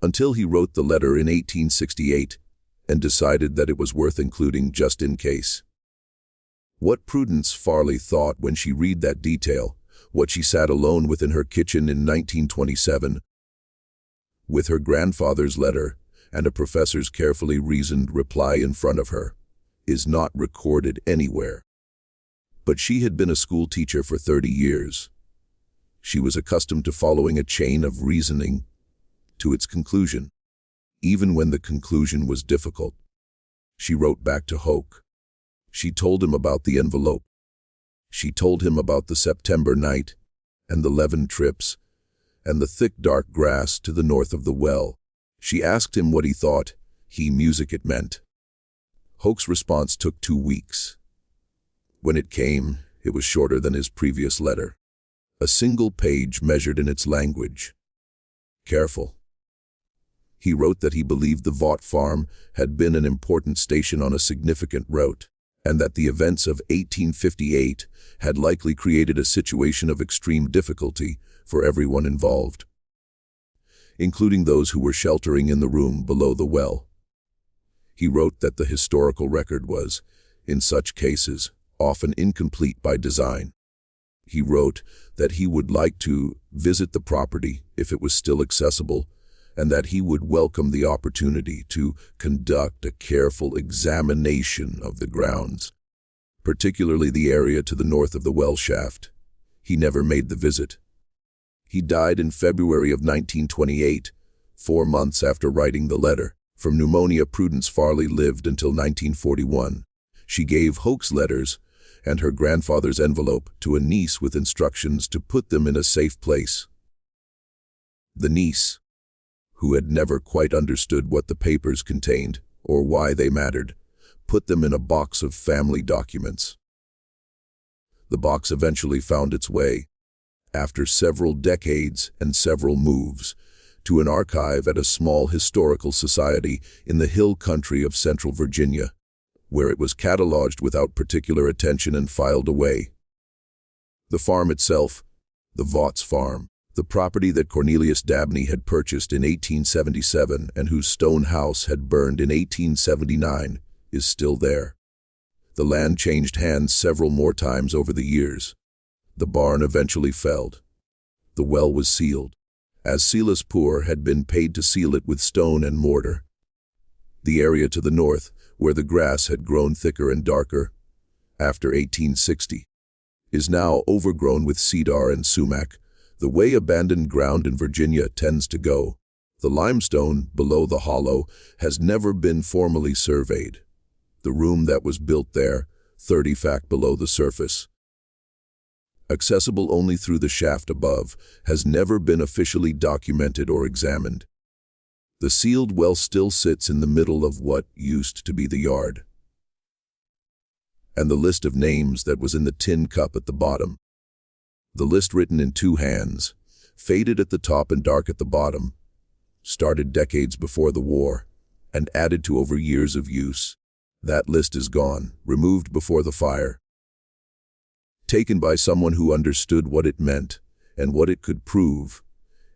until he wrote the letter in 1868 and decided that it was worth including just in case. What Prudence Farley thought when she read that detail, what she sat alone with in her kitchen in 1927, with her grandfather's letter and a professor's carefully reasoned reply in front of her, is not recorded anywhere. But she had been a school teacher for 30 years. She was accustomed to following a chain of reasoning to its conclusion, even when the conclusion was difficult. She wrote back to Hoke. She told him about the envelope. She told him about the September night and the 11 trips and the thick dark grass to the north of the well. She asked him what he thought music it meant. Hoke's response took 2 weeks. When it came, it was shorter than his previous letter. A single page measured in its language. Careful. He wrote that he believed the Vaught farm had been an important station on a significant route, and that the events of 1858 had likely created a situation of extreme difficulty for everyone involved, including those who were sheltering in the room below the well. He wrote that the historical record was, in such cases, often incomplete by design. He wrote that he would like to visit the property if it was still accessible, and that he would welcome the opportunity to conduct a careful examination of the grounds, particularly the area to the north of the well shaft. He never made the visit. He died in February of 1928, 4 months after writing the letter. From pneumonia, Prudence Farley lived until 1941. She gave Hoke's letters and her grandfather's envelope to a niece with instructions to put them in a safe place. The niece, who had never quite understood what the papers contained or why they mattered, put them in a box of family documents. The box eventually found its way, after several decades and several moves, to an archive at a small historical society in the hill country of central Virginia, where it was cataloged without particular attention and filed away. The farm itself, the Vaught's farm, the property that Cornelius Dabney had purchased in 1877 and whose stone house had burned in 1879, is still there. The land changed hands several more times over the years. The barn eventually felled. The well was sealed, as Silas Poor had been paid to seal it with stone and mortar. The area to the north, where the grass had grown thicker and darker after 1860, is now overgrown with cedar and sumac, the way abandoned ground in Virginia tends to go. The limestone below the hollow has never been formally surveyed. The room that was built there, 30 feet below the surface, accessible only through the shaft above, has never been officially documented or examined. The sealed well still sits in the middle of what used to be the yard. And the list of names that was in the tin cup at the bottom, the list written in 2 hands, faded at the top and dark at the bottom, started decades before the war, and added to over years of use. That list is gone, removed before the fire. Taken by someone who understood what it meant, and what it could prove,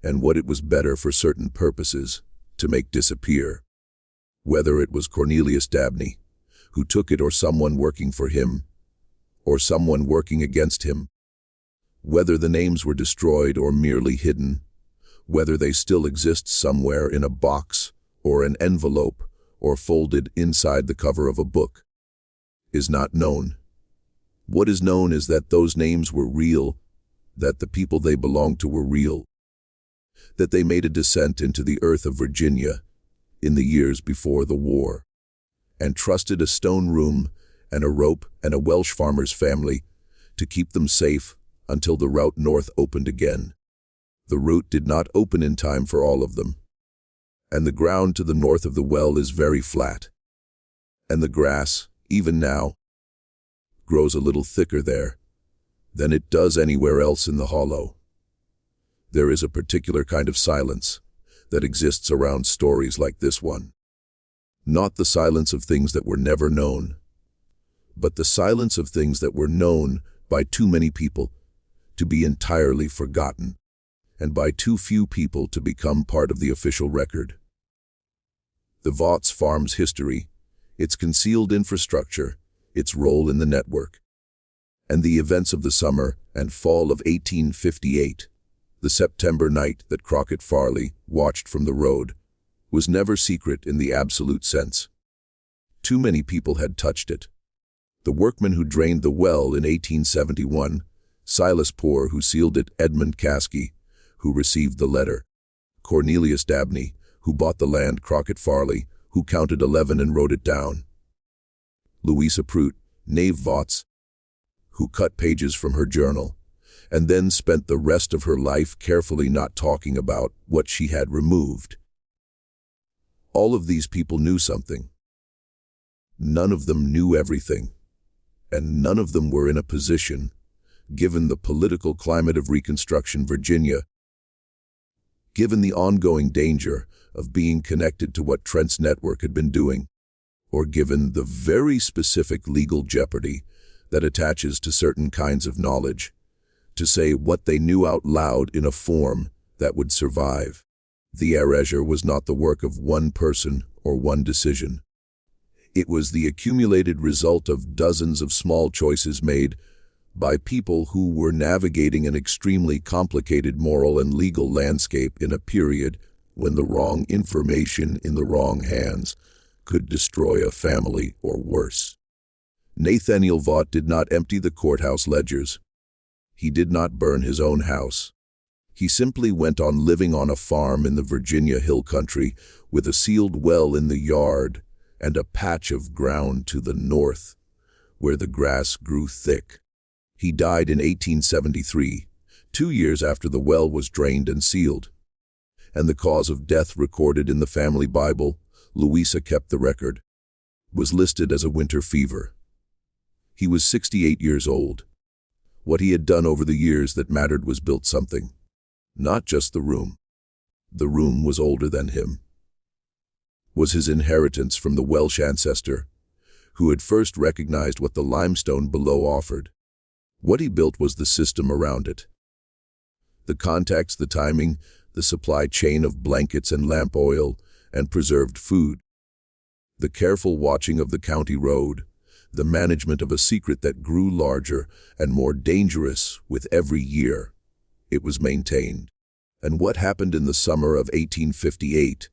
and what it was better for certain purposes to make disappear. Whether it was Cornelius Dabney, who took it, or someone working for him, or someone working against him. Whether the names were destroyed or merely hidden, whether they still exist somewhere in a box or an envelope or folded inside the cover of a book, is not known. What is known is that those names were real, that the people they belonged to were real, that they made a descent into the earth of Virginia in the years before the war, and trusted a stone room and a rope and a Welsh farmer's family to keep them safe until the route north opened again. The route did not open in time for all of them, and the ground to the north of the well is very flat, and the grass, even now, grows a little thicker there than it does anywhere else in the hollow. There is a particular kind of silence that exists around stories like this one. Not the silence of things that were never known, but the silence of things that were known by too many people to be entirely forgotten, and by too few people to become part of the official record. The Vawses farm's history, its concealed infrastructure, its role in the network, and the events of the summer and fall of 1858, the September night that Crockett Farley watched from the road, was never secret in the absolute sense. Too many people had touched it. The workman who drained the well in 1871, Silas Poor who sealed it, Edmund Caskey, who received the letter, Cornelius Dabney, who bought the land, Crockett Farley, who counted 11 and wrote it down, Louisa Prout, née Vawses, who cut pages from her journal, and then spent the rest of her life carefully not talking about what she had removed. All of these people knew something. None of them knew everything, and none of them were in a position, given the political climate of Reconstruction Virginia, given the ongoing danger of being connected to what Trent's network had been doing, or given the very specific legal jeopardy that attaches to certain kinds of knowledge, to say what they knew out loud in a form that would survive. The erasure was not the work of one person or one decision. It was the accumulated result of dozens of small choices made by people who were navigating an extremely complicated moral and legal landscape in a period when the wrong information in the wrong hands could destroy a family or worse. Nathaniel Vaught did not empty the courthouse ledgers. He did not burn his own house. He simply went on living on a farm in the Virginia hill country with a sealed well in the yard and a patch of ground to the north where the grass grew thick. He died in 1873, 2 years after the well was drained and sealed, and the cause of death recorded in the family Bible, Louisa kept the record, was listed as a winter fever. He was 68 years old. What he had done over the years that mattered was built something, not just the room. The room was older than him. Was his inheritance from the Welsh ancestor, who had first recognized what the limestone below offered. What he built was the system around it. The contacts, the timing, the supply chain of blankets and lamp oil and preserved food. The careful watching of the county road, the management of a secret that grew larger and more dangerous with every year it was maintained. And what happened in the summer of 1858,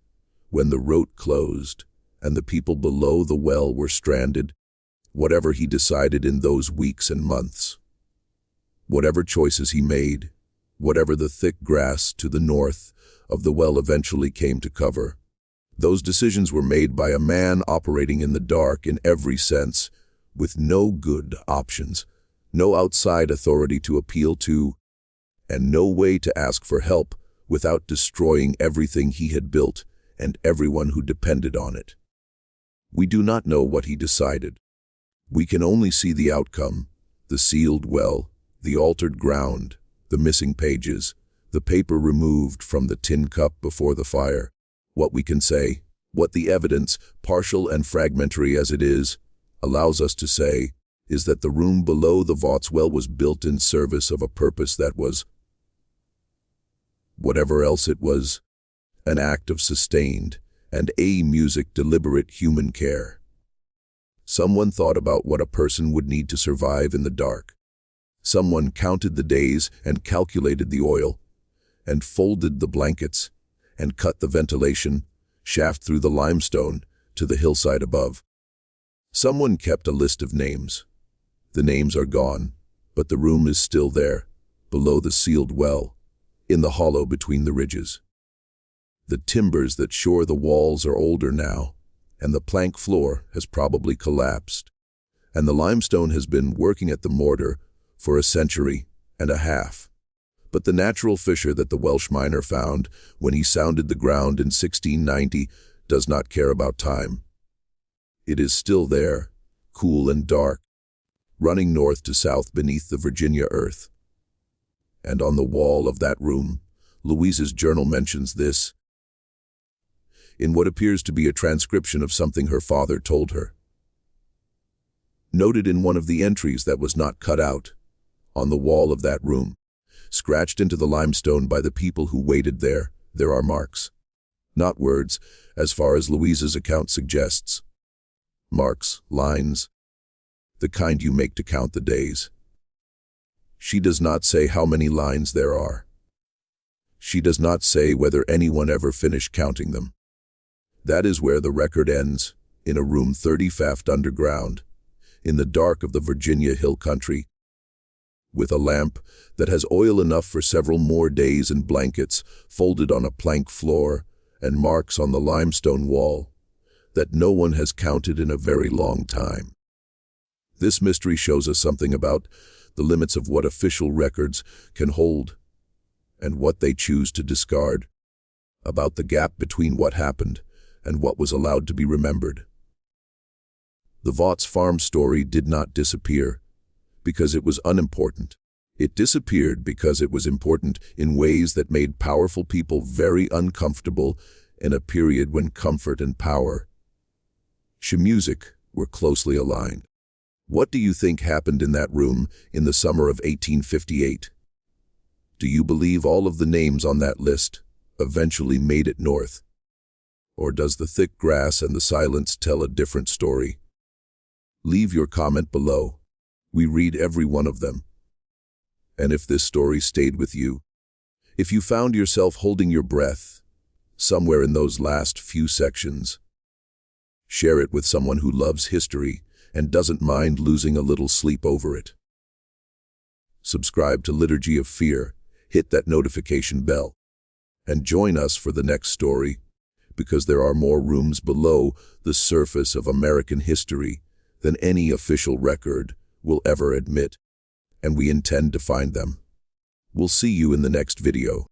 when the road closed and the people below the well were stranded? Whatever he decided in those weeks and months, whatever choices he made, whatever the thick grass to the north of the well eventually came to cover, those decisions were made by a man operating in the dark in every sense, with no good options, no outside authority to appeal to, and no way to ask for help without destroying everything he had built and everyone who depended on it. We do not know what he decided. We can only see the outcome, the sealed well, the altered ground, the missing pages, the paper removed from the tin cup before the fire. What we can say, What the evidence, partial and fragmentary as it is, allows us to say is that the room below the Vawses well was built in service of a purpose that was, whatever else it was, an act of sustained and music deliberate human care. Someone thought about what a person would need to survive in the dark. Someone counted the days and calculated the oil, and folded the blankets, and cut the ventilation shaft through the limestone to the hillside above. Someone kept a list of names. The names are gone, but the room is still there, below the sealed well, in the hollow between the ridges. The timbers that shore the walls are older now, and the plank floor has probably collapsed, and the limestone has been working at the mortar for a century and a half. But the natural fissure that the Welsh miner found when he sounded the ground in 1690 does not care about time. It is still there, cool and dark, running north to south beneath the Virginia earth. And on the wall of that room, Louise's journal mentions this, in what appears to be a transcription of something her father told her. Noted in one of the entries that was not cut out, on the wall of that room, scratched into the limestone by the people who waited there are marks. Not words, as far as Louise's account suggests. Marks, lines, the kind you make to count the days. She does not say how many lines there are. She does not say whether anyone ever finished counting them. That is where the record ends, in a room 30 feet underground, in the dark of the Virginia hill country, with a lamp that has oil enough for several more days and blankets folded on a plank floor and marks on the limestone wall that no one has counted in a very long time. This mystery shows us something about the limits of what official records can hold and what they choose to discard, about the gap between what happened and what was allowed to be remembered. The Vawses farm story did not disappear because it was unimportant. It disappeared because it was important in ways that made powerful people very uncomfortable in a period when comfort and power, music, were closely aligned. What do you think happened in that room in the summer of 1858? Do you believe all of the names on that list eventually made it north? Or does the thick grass and the silence tell a different story? Leave your comment below. We read every one of them. And if this story stayed with you, if you found yourself holding your breath somewhere in those last few sections, share it with someone who loves history and doesn't mind losing a little sleep over it. Subscribe to Liturgy of Fear, hit that notification bell, and join us for the next story, because there are more rooms below the surface of American history than any official record will ever admit, and we intend to find them. We'll see you in the next video.